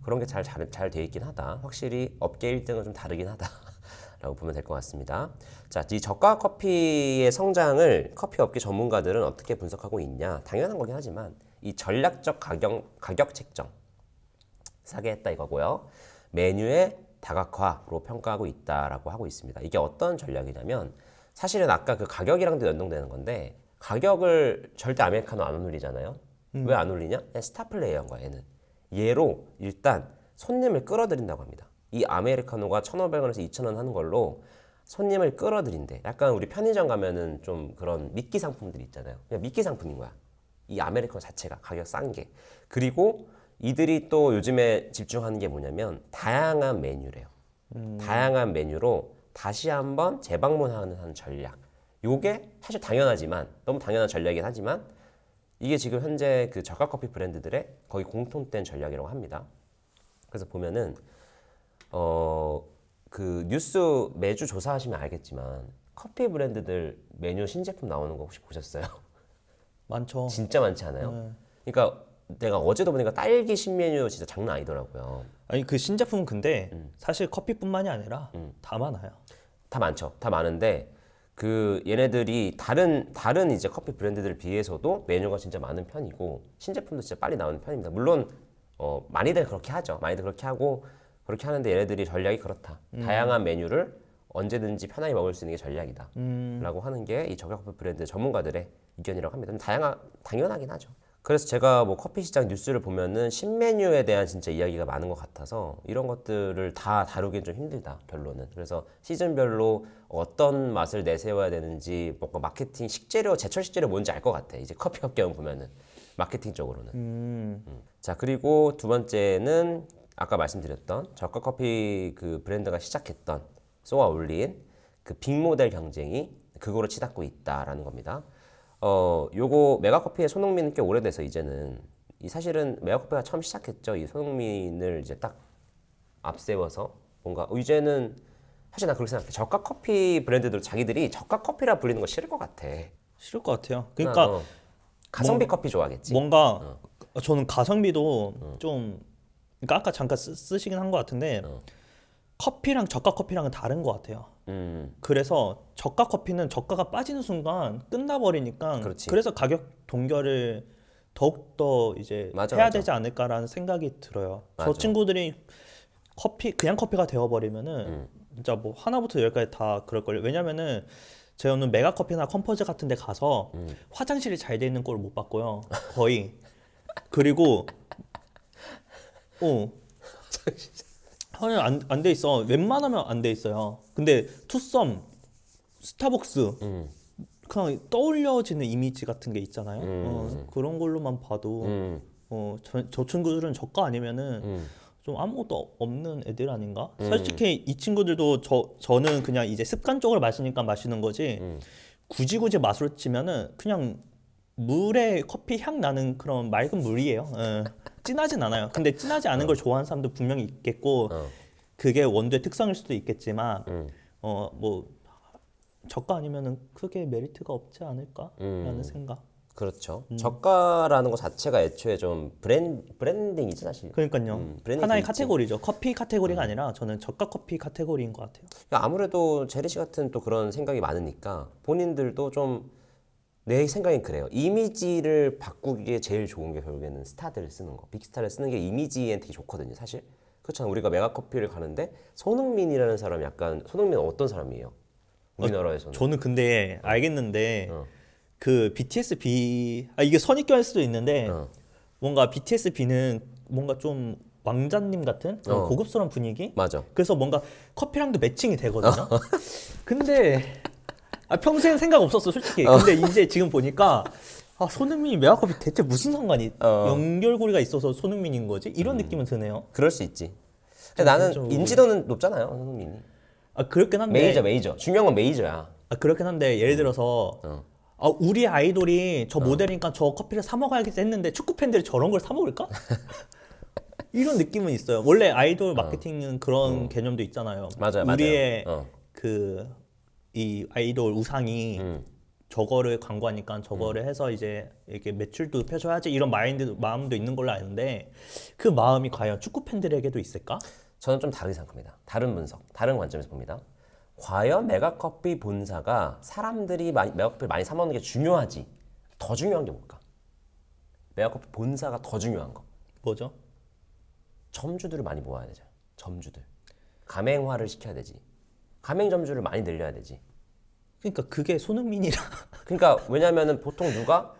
그런 게 잘 돼 있긴 하다. 확실히 업계 1등은 좀 다르긴 하다라고 보면 될 것 같습니다. 자, 이 저가 커피의 성장을 커피 업계 전문가들은 어떻게 분석하고 있냐? 당연한 거긴 하지만 이 전략적 가격 책정 사게 했다 이거고요. 메뉴의 다각화로 평가하고 있다라고 하고 있습니다. 이게 어떤 전략이냐면 사실은 아까 그 가격이랑도 연동되는 건데 가격을 절대 아메리카노 안 올리잖아요. 왜 안 올리냐? 그냥 스타 플레이어인 거야 얘는. 얘로 일단 손님을 끌어들인다고 합니다. 이 아메리카노가 1,500원에서 2,000원 하는 걸로 손님을 끌어들인대. 약간 우리 편의점 가면은 좀 그런 미끼 상품들 있잖아요. 그냥 미끼 상품인 거야. 이 아메리카노 자체가 가격 싼 게. 그리고 이들이 또 요즘에 집중하는 게 뭐냐면 다양한 메뉴래요. 다양한 메뉴로 다시 한번 재방문하는 전략. 요게 사실 당연하지만 너무 당연한 전략이긴 하지만 이게 지금 현재 그 저가 커피 브랜드들의 거의 공통된 전략이라고 합니다. 그래서 보면은 그 뉴스 매주 조사하시면 알겠지만 커피 브랜드들 메뉴 신제품 나오는 거 혹시 보셨어요? 많죠. 진짜 많지 않아요? 그러니까 내가 어제도 보니까 딸기 신메뉴 진짜 장난 아니더라고요. 아니 그 신제품은 근데 사실 커피뿐만이 아니라 다 많아요. 다 많죠. 다 많은데 그 얘네들이 다른 이제 커피 브랜드들 비해서도 메뉴가 진짜 많은 편이고 신제품도 진짜 빨리 나오는 편입니다. 물론 많이들 그렇게 하죠. 많이들 그렇게 하고 그렇게 하는데 얘네들이 전략이 그렇다. 다양한 메뉴를 언제든지 편하게 먹을 수 있는 게 전략이다. 라고 하는 게 이 저가 커피 브랜드 전문가들의 의견이라고 합니다. 당연하긴 하죠. 그래서 제가 뭐 커피 시장 뉴스를 보면은 신메뉴에 대한 진짜 이야기가 많은 것 같아서 이런 것들을 다 다루기는 좀 힘들다 결론은. 그래서 시즌별로 어떤 맛을 내세워야 되는지 뭔가 마케팅 식재료 제철 식재료 뭔지 알 것 같아. 이제 커피 업계만 보면은 마케팅 쪽으로는. 자 그리고 두 번째는 아까 말씀드렸던 저가 커피 그 브랜드가 시작했던 쏘아 올린 그 빅모델 경쟁이 그거로 치닫고 있다라는 겁니다. 요거 메가커피의 손흥민은 꽤 오래돼서 이제는 이 사실은 메가커피가 처음 시작했죠. 이 손흥민을 이제 딱 앞세워서 뭔가 이제는 사실 난 그렇게 생각해. 저가 커피 브랜드들 자기들이 저가 커피라 불리는 거 싫을 것 같아. 싫을 것 같아요. 그러니까 나, 가성비 커피 좋아하겠지. 뭔가 저는 가성비도 좀 그러니까 아까 잠깐 쓰시긴 한 것 같은데 커피랑 저가 커피랑은 다른 것 같아요. 그래서 저가 커피는 저가가 빠지는 순간 끝나버리니까 그렇지. 그래서 가격 동결을 더욱더 이제 맞아, 해야 맞아. 되지 않을까라는 생각이 들어요. 맞아. 저 친구들이 그냥 커피가 되어버리면은 진짜 뭐 하나부터 열까지 다 그럴걸요. 왜냐면은 저는 메가커피나 컴포즈 같은 데 가서 화장실이 잘 돼 있는 꼴을 못 봤고요. 거의. 그리고 안 돼 있어. 웬만하면 안 돼 있어요. 근데 투썸, 스타벅스 그냥 떠올려지는 이미지 같은 게 있잖아요. 그런 걸로만 봐도 저 친구들은 저가 아니면은 좀 아무것도 없는 애들 아닌가? 솔직히 이 친구들도 저는 그냥 이제 습관적으로 마시니까 마시는 거지. 굳이 맛으로 치면은 그냥 물에 커피 향 나는 그런 맑은 물이에요. 진하진 않아요. 근데 진하지 않은 걸 좋아하는 사람도 분명히 있겠고 그게 원두의 특성일 수도 있겠지만 뭐 저가 아니면은 크게 메리트가 없지 않을까라는 생각. 그렇죠. 저가라는 것 자체가 애초에 좀 브랜딩이지 사실. 그러니까요. 브랜딩이 하나의 있지. 카테고리죠. 커피 카테고리가 아니라 저는 저가 커피 카테고리인 것 같아요. 그러니까 아무래도 제리 씨 같은 또 그런 생각이 많으니까 본인들도 좀 내 생각엔 그래요. 이미지를 바꾸기에 제일 좋은 게 결국에는 스타들을 쓰는 거. 빅스타를 쓰는 게 이미지엔 되게 좋거든요, 사실. 그렇잖아. 우리가 메가커피를 가는데 손흥민이라는 사람 약간 손흥민은 어떤 사람이에요? 우리나라에서는. 저는 근데 알겠는데 그 BTS B 이게 선입견일 수도 있는데 뭔가 BTS B는 뭔가 좀 왕자님 같은 그런 고급스러운 분위기? 맞아. 그래서 뭔가 커피랑도 매칭이 되거든요. 근데 평생 생각 없었어 솔직히. 근데 이제 지금 보니까 손흥민이 메가커피 대체 무슨 상관이 연결고리가 있어서 손흥민인 거지? 이런 느낌은 드네요. 그럴 수 있지. 근데 나는 개인적으로- 인지도는 높잖아요, 손흥민이. 그렇긴 한데 메이저. 중요한 건 메이저야. 그렇긴 한데 예를 들어서 우리 아이돌이 저 모델이니까 저 커피를 사 먹어야겠다 했는데 축구 팬들이 저런 걸 사 먹을까? 이런 느낌은 있어요. 원래 아이돌 마케팅은 그런 개념도 있잖아요. 맞아요. 우리의 맞아요. 이 아이돌 우상이 저거를 광고하니까 저거를 해서 이제 이렇게 매출도 펴줘야지 이런 마음도 있는 걸로 아는데 그 마음이 과연 축구 팬들에게도 있을까? 저는 좀 다르게 생각합니다. 다른 분석, 다른 관점에서 봅니다. 과연 메가커피 본사가 사람들이 메가커피를 많이 사 먹는 게 중요하지? 더 중요한 게 뭘까? 메가커피 본사가 더 중요한 거. 뭐죠? 점주들을 많이 모아야 되죠. 점주들. 가맹화를 시켜야 되지. 가맹점주를 많이 늘려야 되지. 그러니까 그게 손흥민이라 그러니까 왜냐면은 보통 누가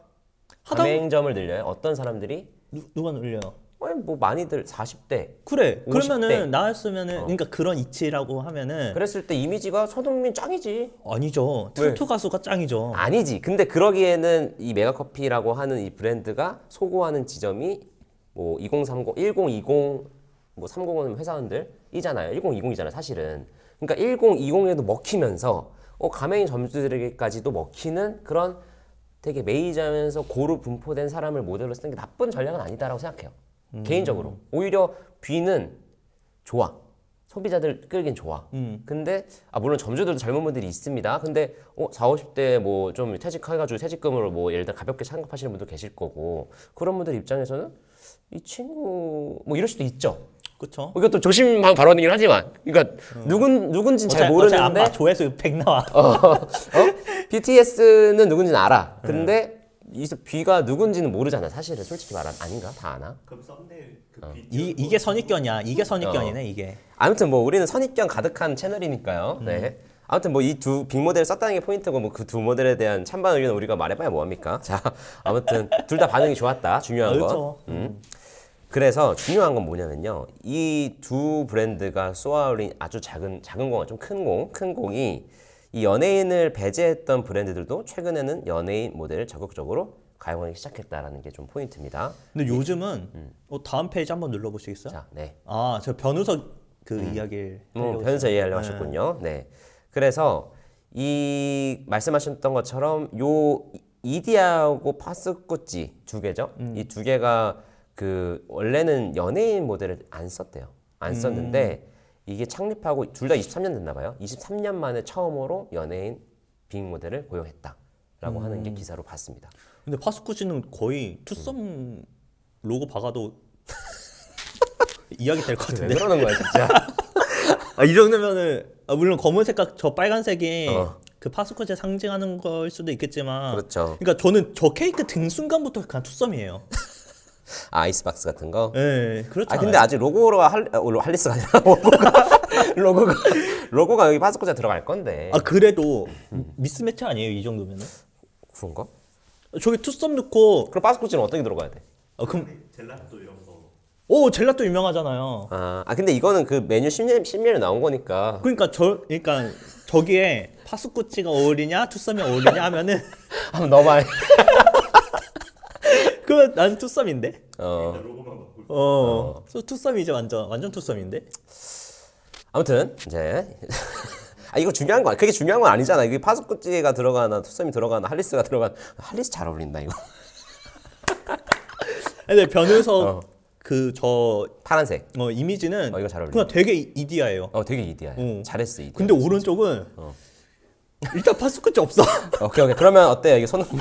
가맹점을 늘려요? 어떤 사람들이? 누가 늘려요? 뭐 많이들 40대. 그래 50대. 그러면은 나였으면은 그러니까 그런 이치라고 하면은 그랬을 때 이미지가 손흥민 짱이지. 아니죠. 왜? 투투 가수가 짱이죠. 아니지. 근데 그러기에는 이 메가커피라고 하는 이 브랜드가 소구하는 지점이 뭐 2030, 1020, 뭐 30은 회사원들이잖아요. 1020이잖아요, 사실은. 그러니까 1020에도 먹히면서 가맹 점주들에게까지도 먹히는 그런 되게 메이저면서 고루 분포된 사람을 모델로 쓰는 게 나쁜 전략은 아니다라고 생각해요. 개인적으로. 오히려 B는 좋아. 소비자들 끌긴 좋아. 근데 물론 점주들도 젊은 분들이 있습니다. 근데 40, 50대 뭐 좀 퇴직해가지고 퇴직금으로 뭐 예를 들어 가볍게 창업하시는 분도 계실 거고 그런 분들 입장에서는 이 친구 뭐 이럴 수도 있죠. 그렇죠. 이것도 조심한 발언이긴 하지만, 그러니까 누군진 잘 모르는데 조회수 100 나와. BTS는 누군지는 알아. 근데 이 B가 누군지는 모르잖아. 사실은 솔직히 말하면 아닌가? 다 아나? 그럼 썸네일 그 이게 선입견이야. 이게 선입견이네 이게. 아무튼 뭐 우리는 선입견 가득한 채널이니까요. 네. 아무튼 뭐 이 두 빅 모델을 썼다는 게 포인트고 뭐 그 두 모델에 대한 찬반 의견은 우리가 말해봐야 뭐합니까? 자, 아무튼 둘 다 반응이 좋았다. 중요한 거. 그렇죠. 그래서 중요한 건 뭐냐면요. 이 두 브랜드가 쏘아올린 아주 작은 공은 좀 큰 공이 이 연예인을 배제했던 브랜드들도 최근에는 연예인 모델을 적극적으로 가용하기 시작했다라는 게 좀 포인트입니다. 근데 요즘은 다음 페이지 한번 눌러보시겠어요? 자, 네. 아, 저 변우석 그 이야기를 변호사 이해하려고 하셨군요. 네. 그래서 이 말씀하셨던 것처럼 요 이디하고 파스쿠찌 두 개죠. 이 두 개가 그 원래는 연예인 모델을 안 썼대요. 안 썼는데 이게 창립하고 둘 다 23년 됐나 봐요. 23년 만에 처음으로 연예인 빅 모델을 고용했다라고 하는 게 기사로 봤습니다. 근데 파스쿠치는 거의 투썸 로고 박아도 이야기 될 것 왜 같은데. 그러는 거야 진짜? 아, 이 정도면은 물론 검은색과 저 빨간색이 어. 그 파스쿠치 상징하는 걸 수도 있겠지만. 그렇죠. 그러니까 저는 저 케이크 등 순간부터 그냥 투썸이에요. 아이스박스 같은 거. 네, 그렇죠. 아 근데 아직 로고가 할리스가 아니라 로고가 여기 파스쿠치에 들어갈 건데. 아 그래도 미스매치 아니에요 이 정도면은? 그런가? 저기 투썸 넣고 그럼 파스쿠치는 어떻게 들어가야 돼? 그럼 젤라또 이런 거. 오 젤라또 유명하잖아요. 아 근데 이거는 그 메뉴 10년에 나온 거니까. 그러니까 저기에 파스쿠치가 어울리냐 투썸이 어울리냐 하면은 한번 넣어봐. 그건 난 투썸인데. 로고만 바꿀. 투썸이지 완전 투썸인데. 아무튼 이제 아 이거 중요한 거 그게 중요한 건 아니잖아. 이게 파스쿠찌가 들어가나 투썸이 들어가나 할리스가 들어가나 할리스 잘 어울린다 이거. 근데 변우석 그 저 파란색. 이미지는 이거 잘 어울린다. 그냥 되게 이디야예요. 되게 이디야. 잘했어 이디. 근데 오른쪽은 일단 파스쿠치 없어. 오케이. 그러면 어때요? 이게 손흥민.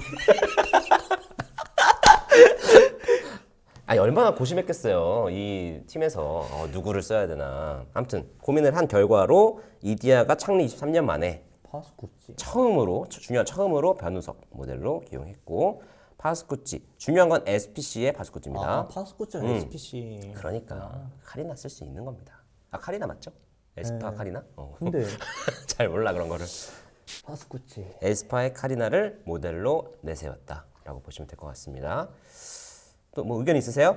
아니 얼마나 고심했겠어요 이 팀에서 누구를 써야 되나. 아무튼 고민을 한 결과로 이디야가 창립 23년 만에 파스쿠치. 처음으로 변우석 모델로 기용했고 파스쿠치 중요한 건 SPC의 파스쿠치입니다. 아 파스쿠치는 SPC. 그러니까 카리나 쓸 수 있는 겁니다. 아 카리나 맞죠? 에스파 카리나? 근데 잘 몰라 그런 거를. 파스쿠치. 에스파의 카리나를 모델로 내세웠다라고 보시면 될 것 같습니다. 또 뭐 의견 있으세요?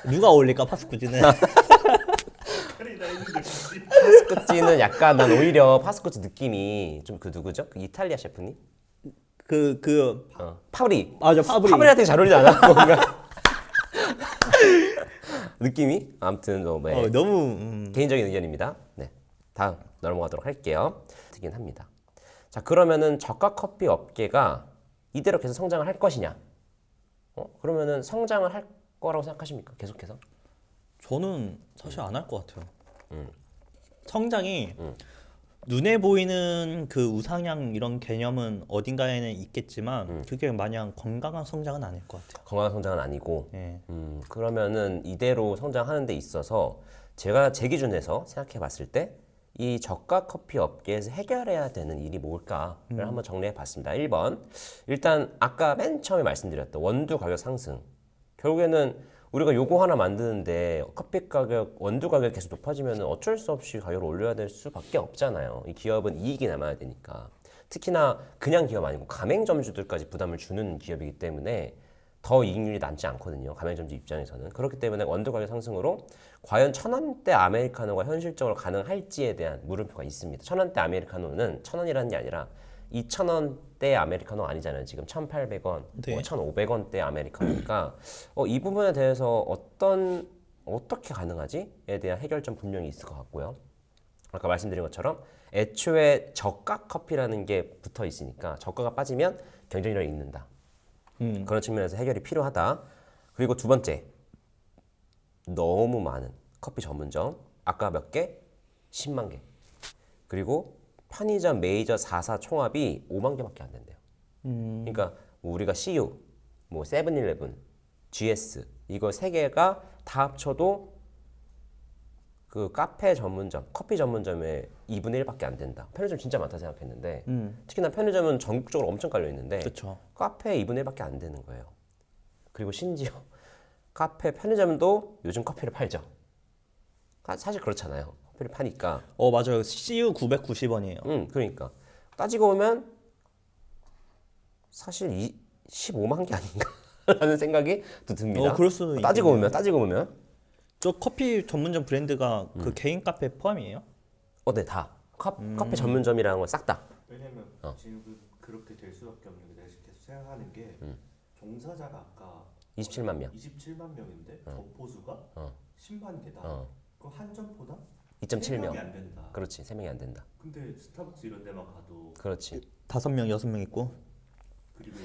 누가 어울릴까 파스쿠치는? 파스쿠찌는 약간 난 오히려 파스쿠찌 느낌이 좀 그 누구죠? 그 이탈리아 셰프님? 파브리. 맞아 파브리. 파브리한테 잘 어울리지 않아? 뭔가 느낌이? 아무튼 네. 너무 개인적인 의견입니다. 네, 다음 넘어가도록 할게요. 되긴 합니다. 자 그러면은 저가 커피 업계가 이대로 계속 성장을 할 것이냐? 그러면은 성장을 할 거라고 생각하십니까? 계속해서? 저는 사실 안 할 것 같아요. 성장이 눈에 보이는 그 우상향 이런 개념은 어딘가에는 있겠지만 그게 마냥 건강한 성장은 아닐 것 같아요. 건강한 성장은 아니고. 예. 그러면은 이대로 성장하는 데 있어서 제가 제 기준에서 생각해 봤을 때 이 저가 커피 업계에서 해결해야 되는 일이 뭘까를 한번 정리해 봤습니다. 1번. 일단 아까 맨 처음에 말씀드렸던 원두 가격 상승. 결국에는 우리가 요거 하나 만드는데 커피 가격, 원두 가격이 계속 높아지면 어쩔 수 없이 가격을 올려야 될 수밖에 없잖아요. 이 기업은 이익이 남아야 되니까. 특히나 그냥 기업 아니고 가맹점주들까지 부담을 주는 기업이기 때문에 더 이익률이 낮지 않거든요. 가맹점주 입장에서는. 그렇기 때문에 원두 가격 상승으로 과연 1,000원대 아메리카노가 현실적으로 가능할지에 대한 물음표가 있습니다. 1,000원대 아메리카노는 1,000원이라는 게 아니라 2,000원대 아메리카노 아니잖아요. 지금 1,800원, 네. 1,500원대 아메리카노니까 이 부분에 대해서 어떻게 가능하지에 대한 해결점 분명히 있을 것 같고요. 아까 말씀드린 것처럼 애초에 저가 커피라는 게 붙어 있으니까 저가가 빠지면 경쟁력이 있는다. 그런 측면에서 해결이 필요하다. 그리고 두 번째, 너무 많은 커피 전문점. 아까 몇 개? 10만 개. 그리고 편의점 메이저 4사 총합이 5만 개밖에 안 된대요. 그러니까 우리가 CU, 뭐 세븐일레븐, GS 이거 세 개가 다 합쳐도 그 카페 전문점, 커피 전문점의 2분의 1밖에 안 된다. 편의점 진짜 많다 생각했는데 특히나 편의점은 전국적으로 엄청 깔려 있는데 그렇죠. 카페 2분의 1밖에 안 되는 거예요. 그리고 심지어 카페 편의점도 요즘 커피를 팔죠. 사실 그렇잖아요. 커피를 파니까. 맞아요. CU 990원이에요. 그러니까 따지고 보면 사실 15만 개 아닌가 라는 생각이 또 듭니다. 그럴 수도 따지고 있겠네요. 보면 저 커피 전문점 브랜드가 그 개인 카페 포함이에요? 네, 다 커피 전문점이라는 건 싹 다. 왜냐면 지금 그렇게 될 수밖에 없는 게 내가 지금 계속 생각하는 게 종사자가 아까 27만 명. 27만 명인데 점포수가 10만 개다. 그럼 한 점포당 2.7명. 3명이 안 된다. 그렇지, 3명이 안 된다. 근데 스타벅스 이런 데만 가도 그렇지. 5명, 6명 있고. 그리고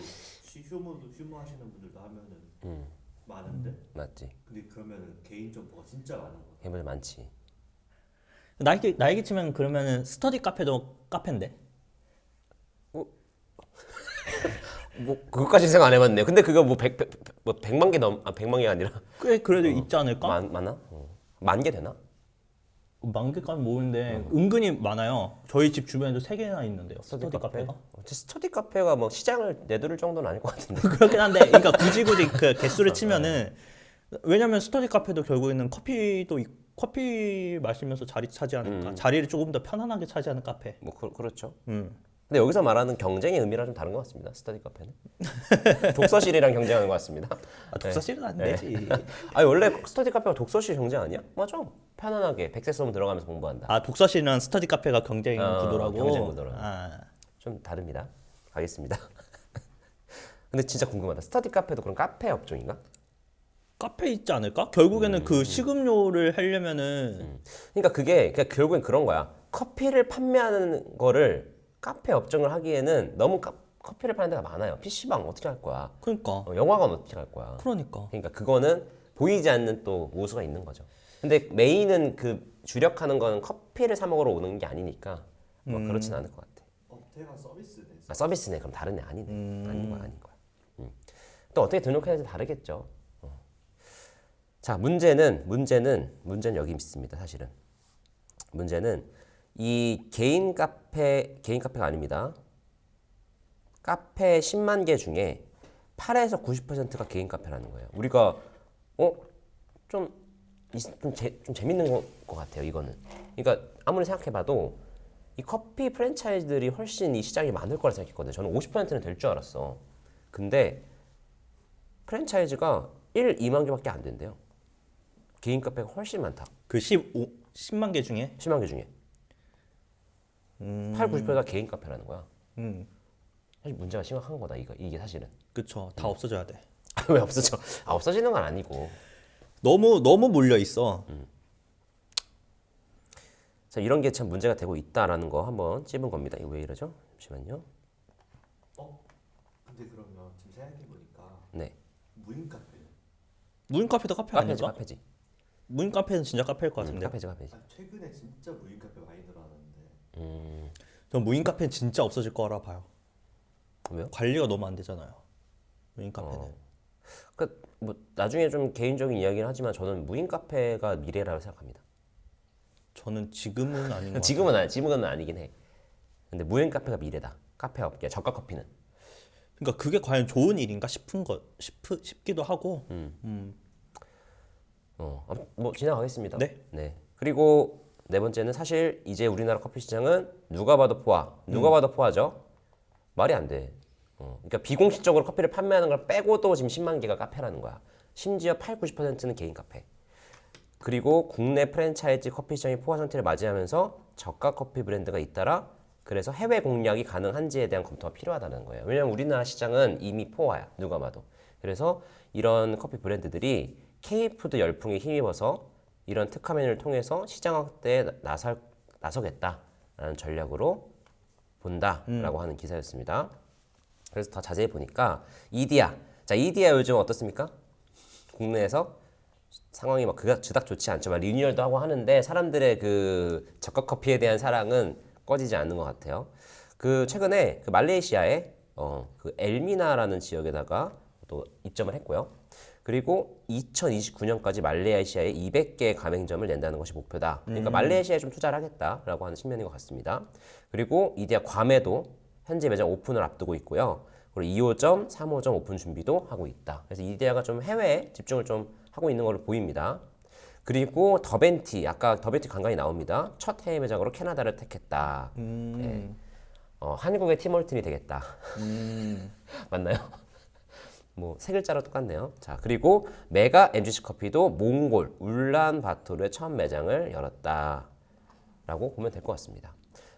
휴무 하시는 분들도 하면은 많은데. 맞지. 근데 그러면은 개인 점포가 진짜 많은 거야. 해물 많지. 나이키 치면 그러면은 스터디 카페도 카페인데? 뭐 그것까지 생각 안 해봤네. 근데 그거 뭐 100만 개 100만 개가 아니라 꽤 그래도 있지 않을까? 많아? 만 개 되나? 만 개까지 모으는데 은근히 많아요. 저희 집 주변에도 3개나 있는데요. 스터디 카페가. 스터디 카페가 뭐 시장을 내두를 정도는 아닐 것 같은데. 그렇긴 한데, 그러니까 굳이 그 개수를 치면은 왜냐면 스터디 카페도 결국에는 커피 마시면서 자리 차지하니까 자리를 조금 더 편안하게 차지하는 카페. 뭐 그렇죠. 근데 여기서 말하는 경쟁의 의미랑 좀 다른 것 같습니다. 스터디 카페는 독서실이랑 경쟁하는 것 같습니다. 독서실은 안 되지. 아니 원래 스터디 카페가 독서실 경쟁 아니야? 맞아. 편안하게 백색 소음 들어가면서 공부한다. 독서실이랑 스터디 카페가 경쟁 구도라고. 경쟁 구도라고. 아. 좀 다릅니다. 가겠습니다. 근데 진짜 궁금하다. 스터디 카페도 그런 카페 업종인가? 카페 있지 않을까? 결국에는 그 식음료를 하려면은 그러니까 그러니까 결국엔 그런 거야. 커피를 판매하는 거를 카페 업종을 하기에는 너무 커피를 파는 데가 많아요. PC방 어떻게 할 거야? 그러니까 영화관 어떻게 할 거야? 그러니까 그러니까 그거는 보이지 않는 또 모수가 있는 거죠. 근데 메인은 그 주력하는 거는 커피를 사 먹으러 오는 게 아니니까 뭐 그렇진 않을 것 같아. 업태가 서비스네. 서비스네. 그럼 다르네. 아니네. 아닌 거야. 또 어떻게 등록해야 될지 다르겠죠. 자, 문제는 여기 있습니다. 사실은 문제는 이 개인 카페가 아닙니다. 카페 10만 개 중에 8에서 90%가 개인 카페라는 거예요. 우리가 좀 재밌는 것 같아요. 이거는. 그러니까 아무리 생각해봐도 이 커피 프랜차이즈들이 훨씬 이 시장이 많을 거라 생각했거든요. 저는 50%는 될 줄 알았어. 근데 프랜차이즈가 2만 개밖에 안 된대요. 개인 카페가 훨씬 많다. 그 10만 개 중에 10만 개 중에 8, 90%가 개인 카페라는 거야. 사실 문제가 심각한 거다. 이게 사실은. 그쵸. 다 없어져야 돼. 왜 없어져? 없어지는 건 아니고. 너무 몰려 있어. 자, 이런 게 참 문제가 되고 있다라는 거 한번 찝은 겁니다. 이거 왜 이러죠? 잠시만요. 근데 그러면 지금 생각해 보니까 네. 무인 카페. 무인 카페도 카페 카페지, 아닌가? 카페지. 무인 카페는 진짜 카페일 것 같은데. 카페지. 최근에 진짜 무인 카페 많이 늘어나는데. 전 무인 카페는 진짜 없어질 거라 봐요. 왜요? 관리가 너무 안 되잖아요. 무인 카페는. 그러니까 뭐 나중에 좀 개인적인 이야기를 하지만 저는 무인 카페가 미래라고 생각합니다. 저는 지금은 아닌 것 같아요. 지금은 아니긴 해. 근데 무인 카페가 미래다. 카페 업계 저가 커피는. 그러니까 그게 과연 좋은 일인가 싶기도 하고. 뭐 지나가겠습니다. 네. 그리고 네 번째는 사실 이제 우리나라 커피 시장은 누가 봐도 포화죠. 말이 안 돼. 그러니까 비공식적으로 커피를 판매하는 걸 빼고도 지금 10만 개가 카페라는 거야. 심지어 8, 90%는 개인 카페. 그리고 국내 프랜차이즈 커피 시장이 포화 상태를 맞이하면서 저가 커피 브랜드가 잇따라 그래서 해외 공략이 가능한지에 대한 검토가 필요하다는 거예요. 왜냐하면 우리나라 시장은 이미 포화야. 누가 봐도. 그래서 이런 커피 브랜드들이 K푸드 열풍에 힘입어서 이런 특화 메뉴를 통해서 시장 확대에 나서겠다라는 전략으로 본다라고 하는 기사였습니다. 그래서 더 자세히 보니까 이디야. 자, 이디야 요즘 어떻습니까? 국내에서 상황이 막 그닥 좋지 않죠. 막 리뉴얼도 하고 하는데 사람들의 그 저가 커피에 대한 사랑은 꺼지지 않는 것 같아요. 그 최근에 그 말레이시아의 그 엘미나라는 지역에다가 또 입점을 했고요. 그리고 2029년까지 말레이시아에 200개 가맹점을 낸다는 것이 목표다. 그러니까 말레이시아에 좀 투자를 하겠다라고 하는 측면인 것 같습니다. 그리고 이디야 괌에도 현재 매장 오픈을 앞두고 있고요. 그리고 2호점, 3호점 오픈 준비도 하고 있다. 그래서 이디야가 좀 해외에 집중을 좀 하고 있는 걸로 보입니다. 그리고 더벤티, 아까 더벤티 간간히 나옵니다. 첫 해외 매장으로 캐나다를 택했다. 네. 한국의 팀월튼이 되겠다. 맞나요? 뭐 세 글자로 똑같네요. 자, 그리고 메가 MGC 커피도 몽골 울란바토르에 처음 매장을 열었다라고 보면 될 것 같습니다.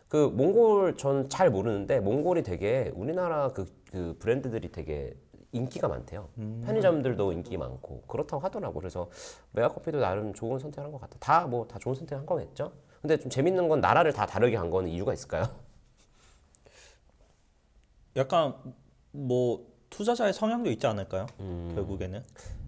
그 몽골 전 잘 모르는데 몽골이 되게 우리나라 그 브랜드들이 되게 인기가 많대요. 편의점들도 인기 많고 그렇다고 하더라고. 그래서 메가커피도 나름 좋은 선택을 한 것 같아. 다 좋은 선택을 한 거겠죠. 근데 좀 재밌는 건 나라를 다 다르게 간 거는 이유가 있을까요? 약간 뭐 투자자의 성향도 있지 않을까요? 결국에는.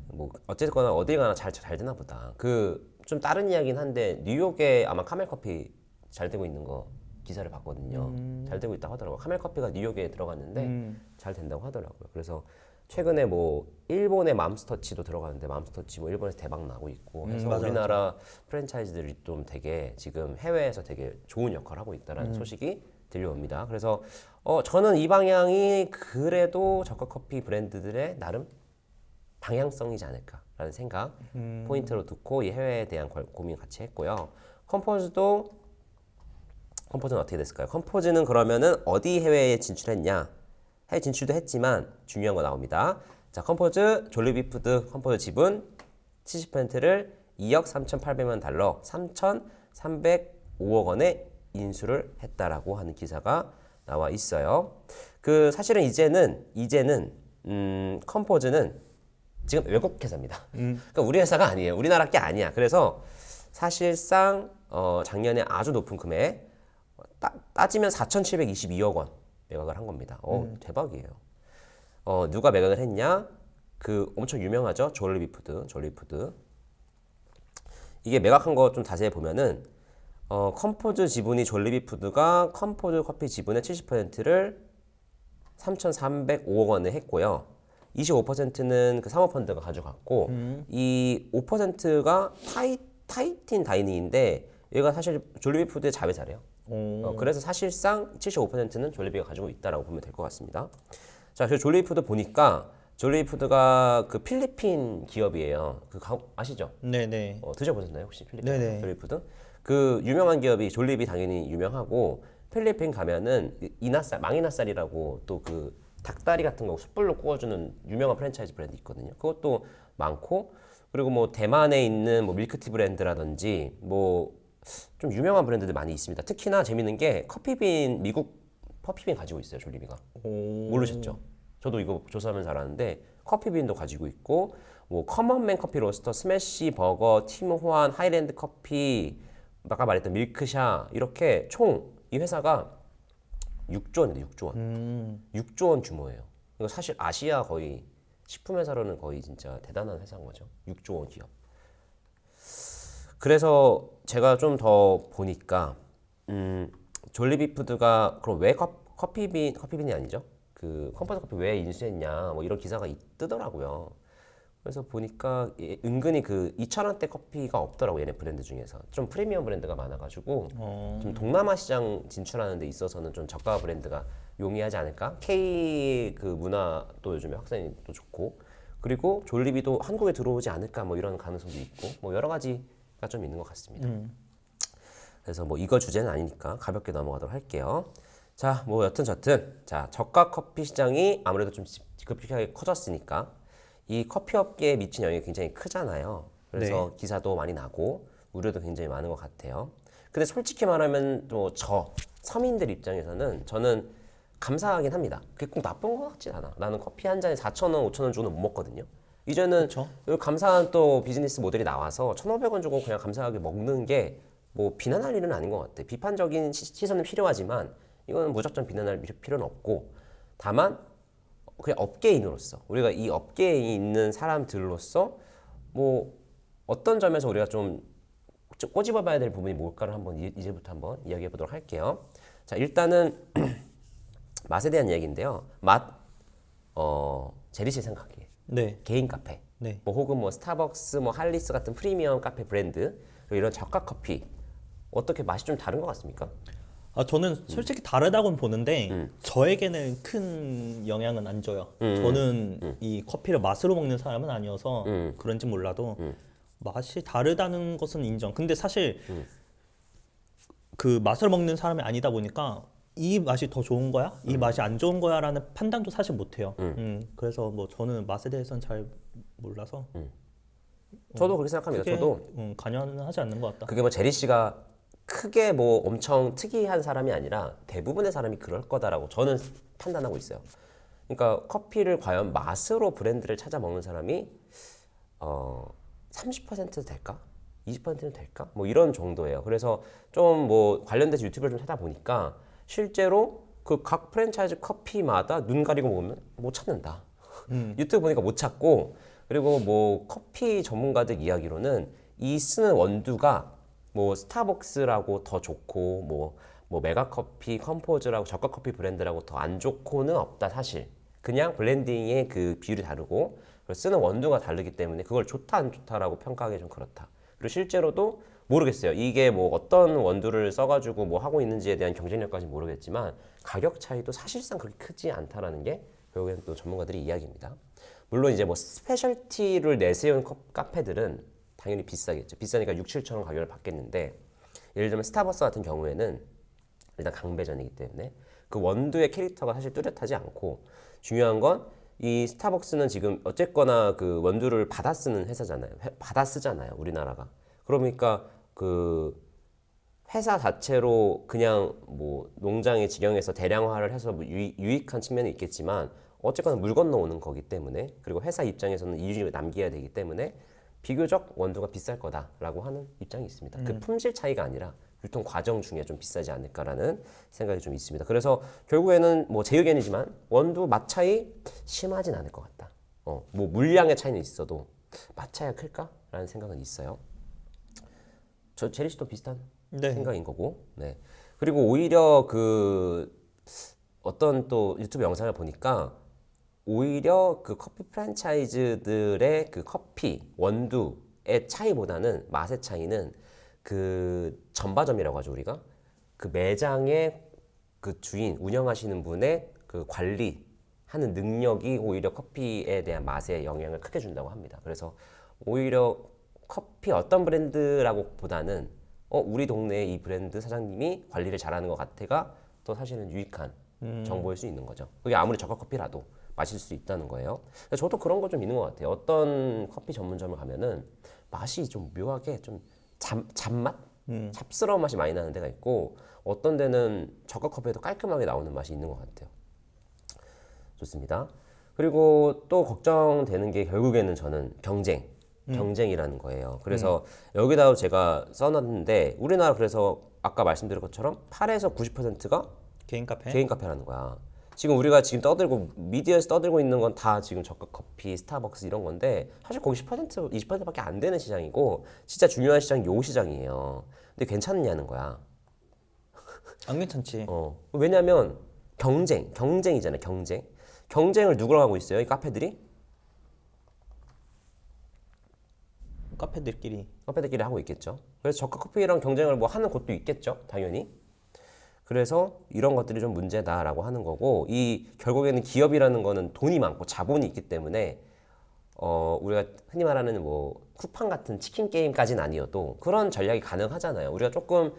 뭐 어쨌거나 어디 가나 잘 되나 보다. 그 좀 다른 이야기긴 한데 뉴욕에 아마 카멜 커피 잘 되고 있는 거 기사를 봤거든요. 잘 되고 있다고 하더라고요. 카멜 커피가 뉴욕에 들어갔는데 잘 된다고 하더라고요. 그래서 최근에 뭐 일본의 맘스터치도 들어갔는데 맘스터치 뭐 일본에서 대박 나고 있고 해서 맞아, 우리나라 프랜차이즈들이 좀 되게 지금 해외에서 되게 좋은 역할을 하고 있다는 소식이 들려옵니다. 그래서 저는 이 방향이 그래도 저가 커피 브랜드들의 나름 방향성이지 않을까라는 생각 포인트로 두고 이 해외에 대한 고민 같이 했고요. 컴포즈는 어떻게 됐을까요? 컴포즈는 그러면은 어디 해외에 진출했냐? 해외 진출도 했지만 중요한 거 나옵니다. 자, 컴포즈 졸리비 푸드 컴포즈 지분 70%를 2억 3,800만 달러, 3,305억 원에 인수를 했다라고 하는 기사가 나와 있어요. 그 사실은 이제는 컴포즈는 지금 외국 회사입니다. 그러니까 우리 회사가 아니에요. 우리나라 게 아니야. 그래서 사실상 작년에 아주 높은 금액 따지면 4,722억 원 매각을 한 겁니다. 대박이에요. 누가 매각을 했냐? 그 엄청 유명하죠. 졸리비푸드. 이게 매각한 거 좀 자세히 보면은 컴포즈 지분이 졸리비푸드가 컴포즈 커피 지분의 70%를 3,305억 원에 했고요. 25%는 그 사모펀드가 가져갔고 이 5%가 타이틴 다이닝인데 얘가 사실 졸리비푸드의 자회사래요. 그래서 사실상 75%는 졸리비가 가지고 있다라고 보면 될 것 같습니다. 자, 그래서 졸리비푸드 보니까 졸리비푸드가 그 필리핀 기업이에요. 아시죠? 네네. 드셔보셨나요 혹시 필리핀 네네. 졸리비푸드? 그 유명한 기업이 졸리비 당연히 유명하고 필리핀 가면은 망이나쌀이라고 또 그 닭다리 같은 거 숯불로 구워주는 유명한 프랜차이즈 브랜드 있거든요. 그것도 많고 그리고 뭐 대만에 있는 뭐 밀크티 브랜드라든지 뭐 좀 유명한 브랜드들 많이 있습니다. 특히나 재밌는 게 미국 커피빈 가지고 있어요. 졸리비가. 모르셨죠? 저도 이거 조사하면서 알았는데 커피빈도 가지고 있고 뭐 커먼맨 커피 로스터, 스매시 버거, 팀 호환, 하이랜드 커피, 아까 말했던 밀크샤 이렇게 총 이 회사가 6조 원입니다. 6조 원. 6조 원 규모예요. 이거 사실 아시아 거의 식품 회사로는 거의 진짜 대단한 회사인 거죠. 6조 원 기업. 그래서 제가 좀 더 보니까 졸리비 푸드가 그럼 왜 커피빈이 아니죠? 그 컴포트 커피 왜 인수했냐 뭐 이런 기사가 뜨더라고요. 그래서 보니까 은근히 그 2,000원대 커피가 없더라고 얘네 브랜드 중에서 좀 프리미엄 브랜드가 많아가지고 좀 동남아 시장 진출하는 데 있어서는 좀 저가 브랜드가 용이하지 않을까? K 그 문화도 요즘에 확산이 또 좋고 그리고 졸리비도 한국에 들어오지 않을까 뭐 이런 가능성도 있고 뭐 여러 가지가 좀 있는 것 같습니다. 그래서 뭐 이거 주제는 아니니까 가볍게 넘어가도록 할게요. 자, 뭐 여튼 자 저가 커피 시장이 아무래도 좀 급격하게 커졌으니까 이 커피 업계에 미친 영향이 굉장히 크잖아요. 그래서 네. 기사도 많이 나고 우려도 굉장히 많은 것 같아요. 근데 솔직히 말하면 또 서민들 입장에서는 저는 감사하긴 합니다. 그게 꼭 나쁜 것 같진 않아. 나는 커피 한 잔에 4,000원, 5,000원 주고는 못 먹거든요. 이제는 그쵸? 여기 감사한 또 비즈니스 모델이 나와서 1,500원 주고 그냥 감사하게 먹는 게 뭐 비난할 일은 아닌 것 같아. 비판적인 시선은 필요하지만 이거는 무작정 비난할 필요는 없고 다만 그냥 업계인으로서 우리가 이 업계에 있는 사람들로서 뭐 어떤 점에서 우리가 좀 꼬집어봐야 될 부분이 뭘까를 한번 이제부터 한번 이야기해 보도록 할게요. 자, 일단은 맛에 대한 이야기인데요. 제리씨 생각하기에 네. 개인 카페, 네. 뭐 혹은 뭐 스타벅스, 뭐 할리스 같은 프리미엄 카페 브랜드 그리고 이런 저가 커피 어떻게 맛이 좀 다른 것 같습니까? 저는 솔직히 다르다고는 보는데 저에게는 큰 영향은 안 줘요. 저는 이 커피를 맛으로 먹는 사람은 아니어서 그런지 몰라도 맛이 다르다는 것은 인정. 근데 사실 그 맛을 먹는 사람이 아니다 보니까 이 맛이 더 좋은 거야? 이 맛이 안 좋은 거야라는 판단도 사실 못 해요. 그래서 뭐 저는 맛에 대해서는 잘 몰라서 저도 그렇게 생각합니다. 크게 저도 관여는 하지 않는 것 같다. 그게 뭐 제리 씨가 크게 뭐 엄청 특이한 사람이 아니라 대부분의 사람이 그럴 거다라고 저는 판단하고 있어요. 그러니까 커피를 과연 맛으로 브랜드를 찾아 먹는 사람이 30% 될까? 20%는 될까? 뭐 이런 정도예요. 그래서 좀 뭐 관련돼서 유튜브를 좀 찾아보니까 실제로 그 각 프랜차이즈 커피마다 눈 가리고 먹으면 못 찾는다. 유튜브 보니까 못 찾고, 그리고 뭐 커피 전문가들 이야기로는 이 쓰는 원두가 뭐 스타벅스라고 더 좋고 뭐 메가커피, 컴포즈라고 저가 커피 브랜드라고 더 안 좋고는 없다 사실. 그냥 블렌딩의 그 비율이 다르고 쓰는 원두가 다르기 때문에 그걸 좋다 안 좋다라고 평가하기 좀 그렇다. 그리고 실제로도 모르겠어요. 이게 뭐 어떤 원두를 써가지고 뭐 하고 있는지에 대한 경쟁력까지는 모르겠지만 가격 차이도 사실상 그렇게 크지 않다라는 게 결국엔 또 전문가들의 이야기입니다. 물론 이제 뭐 스페셜티를 내세운 카페들은 당연히 비싸겠죠. 비싸니까 6, 7천 원 가격을 받겠는데, 예를 들면 스타벅스 같은 경우에는 일단 강배전이기 때문에 그 원두의 캐릭터가 사실 뚜렷하지 않고, 중요한 건 이 스타벅스는 지금 어쨌거나 그 원두를 받아 쓰는 회사잖아요. 받아 쓰잖아요, 우리나라가. 그러니까 그 회사 자체로 그냥 뭐 농장에 직영해서 대량화를 해서 뭐 유익한 측면이 있겠지만 어쨌거나 물 건너오는 거기 때문에, 그리고 회사 입장에서는 이윤을 남겨야 되기 때문에 비교적 원두가 비쌀 거다라고 하는 입장이 있습니다. 그 품질 차이가 아니라 유통 과정 중에 좀 비싸지 않을까라는 생각이 좀 있습니다. 그래서 결국에는 뭐 제 의견이지만 원두 맛 차이 심하진 않을 것 같다. 뭐 물량의 차이는 있어도 맛 차이가 클까라는 생각은 있어요. 저 제리 씨도 비슷한 네. 생각인 거고. 네. 그리고 오히려 그 어떤 또 유튜브 영상을 보니까 오히려 그 커피 프랜차이즈들의 그 커피 원두의 차이보다는 맛의 차이는 그 전바점이라고 하죠, 우리가. 그 매장의 그 주인, 운영하시는 분의 그 관리하는 능력이 오히려 커피에 대한 맛에 영향을 크게 준다고 합니다. 그래서 오히려 커피 어떤 브랜드라고 보다는 우리 동네의 이 브랜드 사장님이 관리를 잘하는 것 같아가 더 사실은 유익한 정보일 수 있는 거죠. 그게 아무리 저가 커피라도 마실 수 있다는 거예요. 저도 그런 거 좀 있는 것 같아요. 어떤 커피 전문점을 가면은 맛이 좀 묘하게 좀 잡맛? 찹스러운 맛이 많이 나는 데가 있고, 어떤 데는 저가 커피에도 깔끔하게 나오는 맛이 있는 것 같아요. 좋습니다. 그리고 또 걱정되는 게 결국에는 저는 경쟁이라는 거예요. 그래서 여기다 제가 써놨는데, 우리나라 그래서 아까 말씀드린 것처럼 8에서 90%가 개인 카페? 개인 카페라는 거야. 지금 우리가 지금 떠들고 미디어에서 떠들고 있는 건 다 지금 저가 커피, 스타벅스 이런 건데 사실 거기 10%, 20%밖에 안 되는 시장이고 진짜 중요한 시장이 요 시장이에요. 근데 괜찮냐는 거야. 안 괜찮지. 왜냐면 경쟁이잖아요. 경쟁을 누구랑 하고 있어요? 이 카페들이 카페들끼리 하고 있겠죠. 그래서 저가 커피랑 경쟁을 뭐 하는 곳도 있겠죠, 당연히. 그래서 이런 것들이 좀 문제다라고 하는 거고, 이 결국에는 기업이라는 거는 돈이 많고 자본이 있기 때문에 우리가 흔히 말하는 뭐 쿠팡 같은 치킨 게임까지는 아니어도 그런 전략이 가능하잖아요. 우리가 조금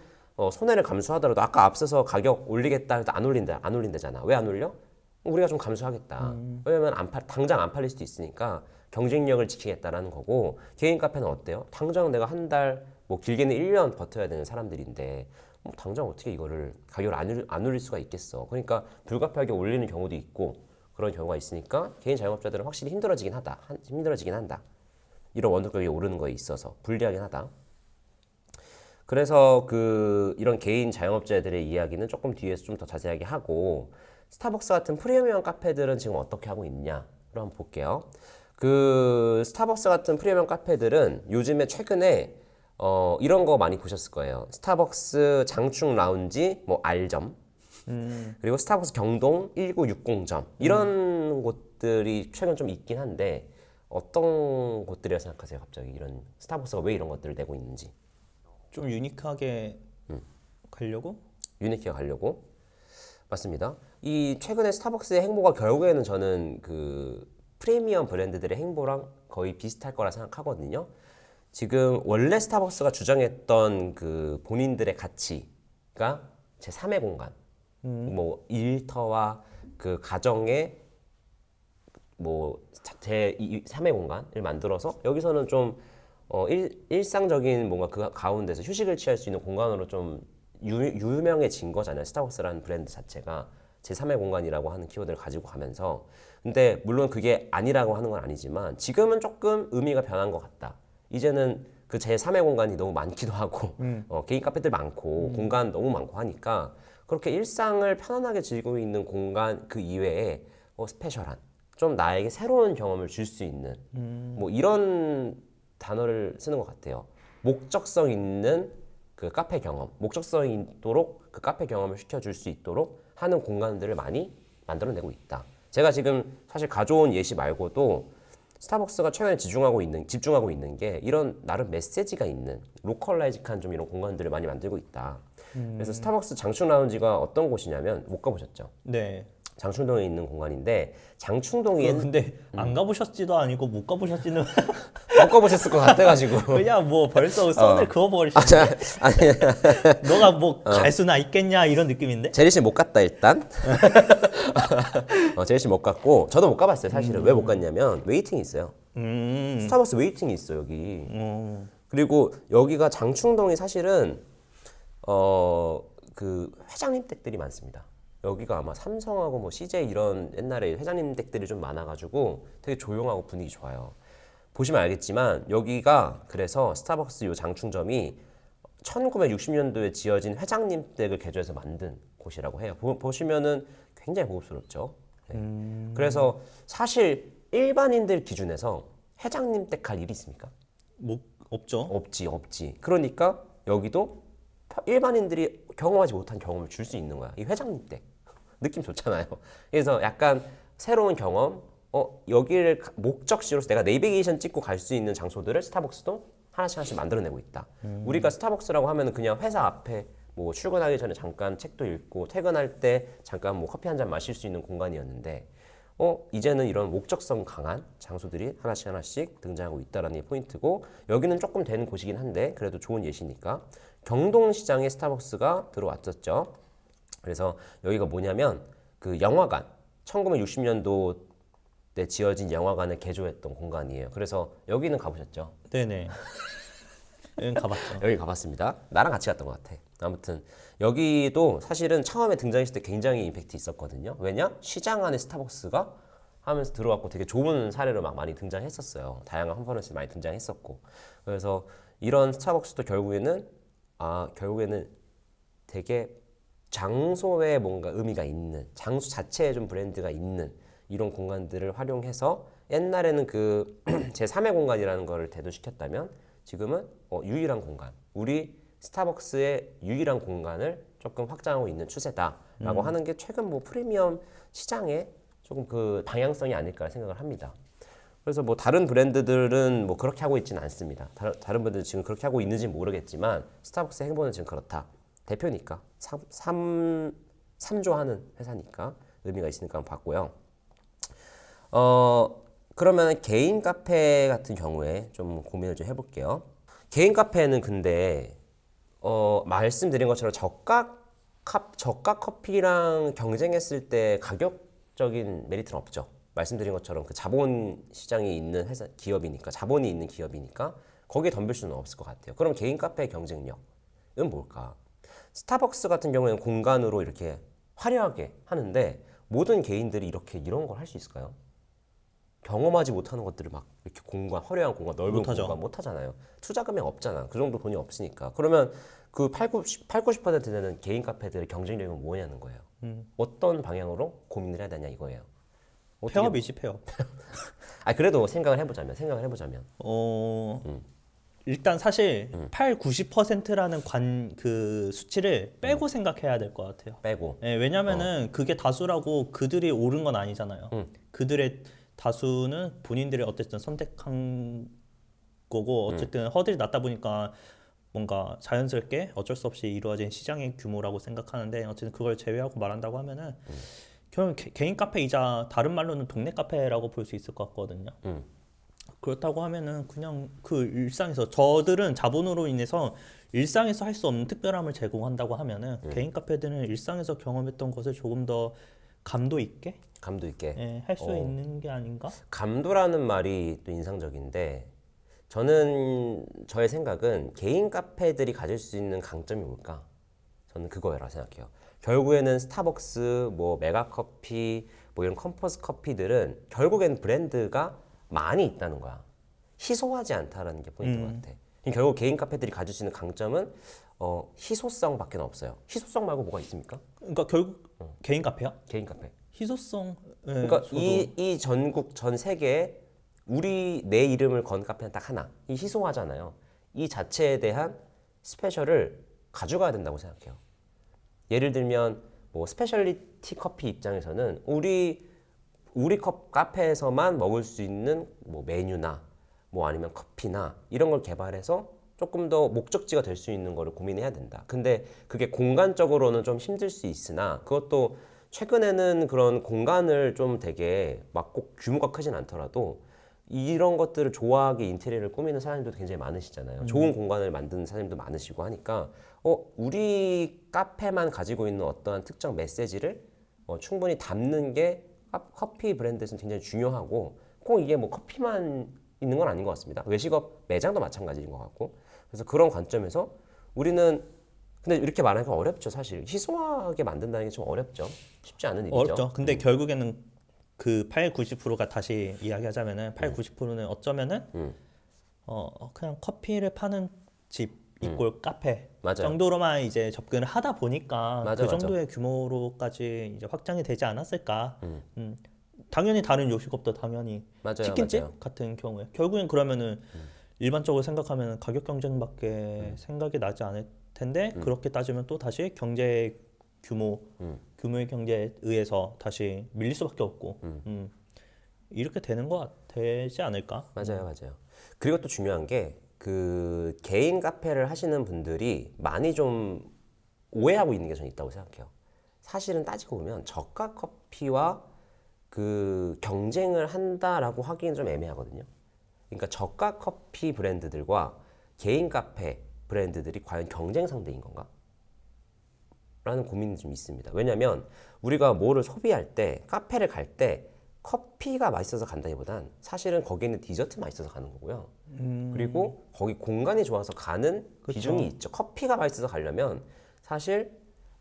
손해를 감수하더라도 아까 앞서서 가격 올리겠다 해도 안 올린다잖아. 왜 안 올려? 우리가 좀 감수하겠다. 왜냐면 당장 안 팔릴 수도 있으니까 경쟁력을 지키겠다라는 거고, 개인 카페는 어때요? 당장 내가 한 달, 뭐 길게는 1년 버텨야 되는 사람들인데 당장 어떻게 이거를 가격을 안 올릴 수가 있겠어. 그러니까 불가피하게 올리는 경우도 있고 그런 경우가 있으니까 개인 자영업자들은 확실히 힘들어지긴 한다. 이런 원두 가격이 오르는 거에 있어서 불리하긴 하다. 그래서 이런 개인 자영업자들의 이야기는 조금 뒤에서 좀 더 자세하게 하고, 스타벅스 같은 프리미엄 카페들은 지금 어떻게 하고 있냐로 한번 볼게요. 스타벅스 같은 프리미엄 카페들은 요즘에 최근에 이런 거 많이 보셨을 거예요. 스타벅스 장충 라운지, 뭐 R점, 그리고 스타벅스 경동 1960점, 이런 곳들이 최근 좀 있긴 한데 어떤 곳들이라고 생각하세요? 갑자기 이런 스타벅스가 왜 이런 것들을 내고 있는지. 좀 유니크하게 가려고? 유니크하게 가려고? 맞습니다. 이 최근에 스타벅스의 행보가 결국에는 저는 그 프리미엄 브랜드들의 행보랑 거의 비슷할 거라 생각하거든요. 지금 원래 스타벅스가 주장했던 그 본인들의 가치가 제 3의 공간, 뭐 일터와 그 가정의 뭐 제 3의 공간을 만들어서 여기서는 좀 일상적인 뭔가 그 가운데서 휴식을 취할 수 있는 공간으로 좀 유명해진 거잖아요. 스타벅스라는 브랜드 자체가 제3의 공간이라고 하는 키워드를 가지고 가면서. 근데 물론 그게 아니라고 하는 건 아니지만 지금은 조금 의미가 변한 것 같다. 이제는 그 제3의 공간이 너무 많기도 하고 개인 카페들 많고 공간 너무 많고 하니까 그렇게 일상을 편안하게 즐기고 있는 공간 그 이외에 스페셜한 좀 나에게 새로운 경험을 줄 수 있는 뭐 이런 단어를 쓰는 것 같아요. 목적성 있는 그 카페 경험, 목적성이 있도록 그 카페 경험을 시켜줄 수 있도록 하는 공간들을 많이 만들어내고 있다. 제가 지금 사실 가져온 예시 말고도 스타벅스가 최근에 집중하고 있는 게 이런 나름 메시지가 있는 로컬라이직한 좀 이런 공간들을 많이 만들고 있다. 그래서 스타벅스 장충 라운지가 어떤 곳이냐면 못 가보셨죠? 네. 장충동에 있는 공간인데 그거 장충동에는 근데 안 가보셨지도 아니고 못 가보셨지는 못 가보셨을 것 같아가지고 그냥 뭐 벌써 선을 그어버리시네. 아니 너가 뭐 갈 수나 있겠냐 이런 느낌인데? 제리 씨 못 갔다 일단. 제리 씨 못 갔고 저도 못 가봤어요 사실은. 왜 못 갔냐면 웨이팅이 있어요. 스타벅스 웨이팅이 있어 여기. 그리고 여기가 장충동이 사실은 그 회장님 댁들이 많습니다. 여기가 아마 삼성하고 뭐 CJ 이런 옛날에 회장님 댁들이 좀 많아가지고 되게 조용하고 분위기 좋아요. 보시면 알겠지만 여기가 그래서 스타벅스 요 장충점이 1960년도에 지어진 회장님 댁을 개조해서 만든 곳이라고 해요. 보시면은 굉장히 고급스럽죠. 네. 그래서 사실 일반인들 기준에서 회장님 댁 갈 일이 있습니까? 뭐 없죠. 없지. 그러니까 여기도 일반인들이 경험하지 못한 경험을 줄 수 있는 거야. 이 회장님 댁. 느낌 좋잖아요. 그래서 약간 새로운 경험, 여기를 목적지로서 내가 내비게이션 찍고 갈 수 있는 장소들을 스타벅스도 하나씩 만들어내고 있다. 우리가 스타벅스라고 하면 그냥 회사 앞에 뭐 출근하기 전에 잠깐 책도 읽고 퇴근할 때 잠깐 뭐 커피 한 잔 마실 수 있는 공간이었는데 이제는 이런 목적성 강한 장소들이 하나씩 등장하고 있다라는 게 포인트고 여기는 조금 되는 곳이긴 한데 그래도 좋은 예시니까 경동시장에 스타벅스가 들어왔었죠. 그래서 여기가 뭐냐면 그 영화관 1960년도 때 지어진 영화관을 개조했던 공간이에요. 그래서 여기는 가보셨죠? 네네. 여긴 가봤죠. 여기 가봤습니다. 나랑 같이 갔던 것 같아. 아무튼 여기도 사실은 처음에 등장했을 때 굉장히 임팩트 있었거든요. 왜냐? 시장 안에 스타벅스가 하면서 들어왔고 되게 좋은 사례로 막 많이 등장했었어요. 다양한 컨퍼런스 많이 등장했었고. 그래서 이런 스타벅스도 결국에는 되게 장소에 뭔가 의미가 있는 장소 자체에 좀 브랜드가 있는 이런 공간들을 활용해서 옛날에는 그 제3의 공간이라는 거를 대두시켰다면 지금은 유일한 공간, 우리 스타벅스의 유일한 공간을 조금 확장하고 있는 추세다라고 하는 게 최근 뭐 프리미엄 시장의 조금 그 방향성이 아닐까 생각을 합니다. 그래서 뭐 다른 브랜드들은 뭐 그렇게 하고 있지는 않습니다. 다른 분들은 지금 그렇게 하고 있는지 모르겠지만 스타벅스의 행보는 지금 그렇다. 대표니까 3조하는 회사니까 의미가 있으니까 한번 봤고요. 그러면 개인 카페 같은 경우에 좀 고민을 좀 해볼게요. 개인 카페는 근데 말씀드린 것처럼 저가 커피랑 경쟁했을 때 가격적인 메리트는 없죠. 말씀드린 것처럼 그 자본 시장이 있는 회사 기업이니까 자본이 있는 기업이니까 거기에 덤빌 수는 없을 것 같아요. 그럼 개인 카페의 경쟁력은 뭘까? 스타벅스 같은 경우에는 공간으로 이렇게 화려하게 하는데 모든 개인들이 이런 걸 할 수 있을까요? 경험하지 못하는 것들을 막 이렇게 화려한 공간, 넓은 공간 못 하잖아요. 투자 금액 없잖아. 그 정도 돈이 없으니까. 그러면 그 90% 되는 개인 카페들의 경쟁력은 뭐냐는 거예요. 어떤 방향으로 고민을 해야 되냐 이거예요. 폐업이지 폐업. 그래도 생각을 해보자면. 일단 사실 90%라는 그 수치를 빼고 생각해야 될 것 같아요. 빼고. 네, 왜냐면은 그게 다수라고 그들이 옳은 건 아니잖아요. 그들의 다수는 본인들이 어쨌든 선택한 거고 어쨌든 허들이 낮다 보니까 뭔가 자연스럽게 어쩔 수 없이 이루어진 시장의 규모라고 생각하는데 어쨌든 그걸 제외하고 말한다고 하면은 결국 개인 카페이자 다른 말로는 동네 카페라고 볼 수 있을 것 같거든요. 그렇다고 하면은 그냥 그 일상에서 저들은 자본으로 인해서 일상에서 할 수 없는 특별함을 제공한다고 하면은 개인 카페들은 일상에서 경험했던 것을 조금 더 감도 있게 감도 있게. 할 수 있는 게 아닌가? 감도라는 말이 또 인상적인데 저는 저의 생각은 개인 카페들이 가질 수 있는 강점이 뭘까? 저는 그거라고 생각해요. 결국에는 스타벅스, 뭐 메가커피, 뭐 이런 컴포스 커피들은 결국에는 브랜드가 많이 있다는 거야. 희소하지 않다라는 게 포인트 것 같아. 결국 개인 카페들이 가질 수 있는 강점은 희소성밖에 없어요. 희소성 말고 뭐가 있습니까? 그러니까 결국 개인 카페야? 개인 카페. 희소성. 그러니까 이 전국 전 세계에 내 이름을 건 카페는 딱 하나. 이 희소하잖아요. 이 자체에 대한 스페셜을 가져가야 된다고 생각해요. 예를 들면 뭐 스페셜리티 커피 입장에서는 우리 카페에서만 먹을 수 있는 뭐 메뉴나 뭐 아니면 커피나 이런 걸 개발해서 조금 더 목적지가 될 수 있는 거를 고민해야 된다. 근데 그게 공간적으로는 좀 힘들 수 있으나 그것도 최근에는 그런 공간을 좀 되게 막 꼭 규모가 크진 않더라도 이런 것들을 좋아하게 인테리어를 꾸미는 사람들도 굉장히 많으시잖아요. 좋은 공간을 만드는 사람들도 많으시고 하니까 우리 카페만 가지고 있는 어떠한 특정 메시지를 충분히 담는 게 커피 브랜드에서는 굉장히 중요하고 꼭 이게 뭐 커피만 있는 건 아닌 것 같습니다. 외식업 매장도 마찬가지인 것 같고 그래서 그런 관점에서 우리는 근데 이렇게 말하니까 어렵죠. 사실 희소하게 만든다는 게 좀 어렵죠. 쉽지 않은 일이죠. 어렵죠. 근데 결국에는 그 8, 90%가 다시 이야기하자면은 8, 90%는 어쩌면은 그냥 커피를 파는 집 이꼴 카페 맞아요. 정도로만 이제 접근을 하다 보니까 맞아, 그 정도의 규모로까지 이제 확장이 되지 않았을까. 당연히 다른 요식업도 당연히 맞아요, 치킨집 맞아요. 같은 경우에 결국엔 그러면은 일반적으로 생각하면 가격 경쟁밖에 생각이 나지 않을 텐데 그렇게 따지면 또 다시 경제 규모의 경제에 의해서 다시 밀릴 수밖에 없고 이렇게 되지 않을까? 맞아요. 그리고 또 중요한 게 그 개인 카페를 하시는 분들이 많이 좀 오해하고 있는 게 저는 있다고 생각해요. 사실은 따지고 보면 저가 커피와 그 경쟁을 한다라고 하기는 좀 애매하거든요. 그러니까 저가 커피 브랜드들과 개인 카페 브랜드들이 과연 경쟁 상대인 건가? 라는 고민이 좀 있습니다. 왜냐하면 우리가 뭐를 소비할 때 카페를 갈 때 커피가 맛있어서 간다기보단 사실은 거기에 있는 디저트 맛있어서 가는 거고요. 그리고 거기 공간이 좋아서 가는 비중이 있죠. 커피가 맛있어서 가려면 사실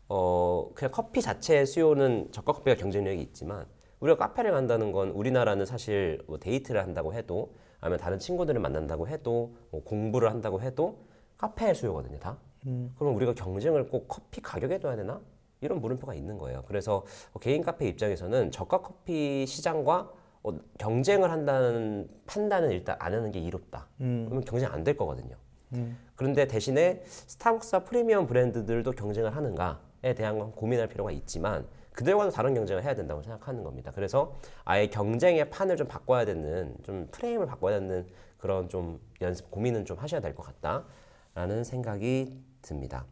그냥 커피 자체의 수요는 저가 커피가 경쟁력이 있지만 우리가 카페를 간다는 건 우리나라는 사실 뭐 데이트를 한다고 해도 아니면 다른 친구들을 만난다고 해도 뭐 공부를 한다고 해도 카페의 수요거든요, 다. 그럼 우리가 경쟁을 꼭 커피 가격에 둬야 되나? 이런 물음표가 있는 거예요. 그래서 개인 카페 입장에서는 저가 커피 시장과 경쟁을 한다는 판단은 일단 안 하는 게 이롭다. 그러면 경쟁 안 될 거거든요. 그런데 대신에 스타벅스와 프리미엄 브랜드들도 경쟁을 하는가에 대한 고민할 필요가 있지만 그들과는 다른 경쟁을 해야 된다고 생각하는 겁니다. 그래서 아예 경쟁의 판을 좀 바꿔야 되는, 좀 프레임을 바꿔야 되는 그런 좀 고민은 좀 하셔야 될 것 같다라는 생각이 듭니다.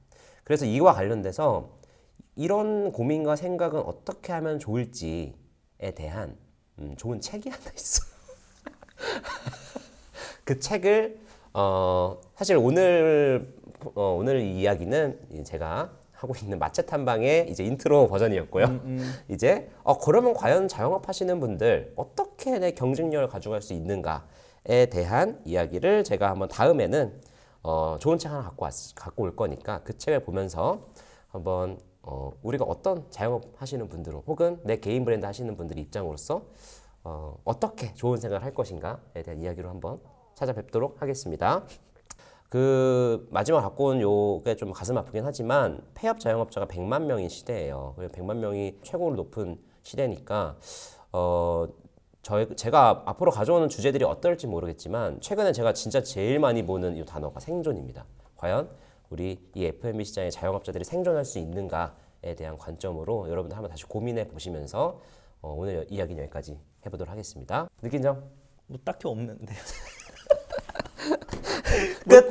그래서 이와 관련돼서 이런 고민과 생각은 어떻게 하면 좋을지에 대한 좋은 책이 하나 있어요. 그 책을 사실 오늘 이 이야기는 제가 하고 있는 마체 탐방의 이제 인트로 버전이었고요. 이제 그러면 과연 자영업 하시는 분들 어떻게 내 경쟁력을 가져갈 수 있는가에 대한 이야기를 제가 한번 다음에는 좋은 책 하나 갖고 올 거니까 그 책을 보면서 한번 우리가 어떤 자영업 하시는 분들 혹은 내 개인 브랜드 하시는 분들 입장으로서 어떻게 좋은 생각을 할 것인가에 대한 이야기로 한번 찾아뵙도록 하겠습니다. 그 마지막 갖고 온 요게 좀 가슴 아프긴 하지만 폐업 자영업자가 100만 명인 시대예요. 100만 명이 최고로 높은 시대니까 제가 앞으로 가져오는 주제들이 어떨지 모르겠지만 최근에 제가 진짜 제일 많이 보는 이 단어가 생존입니다. 과연 우리 이 F&B 시장의 자영업자들이 생존할 수 있는가에 대한 관점으로 여러분들 한번 다시 고민해 보시면서 오늘 이야기는 여기까지 해보도록 하겠습니다. 느낀 점? 뭐 딱히 없는데. 끝!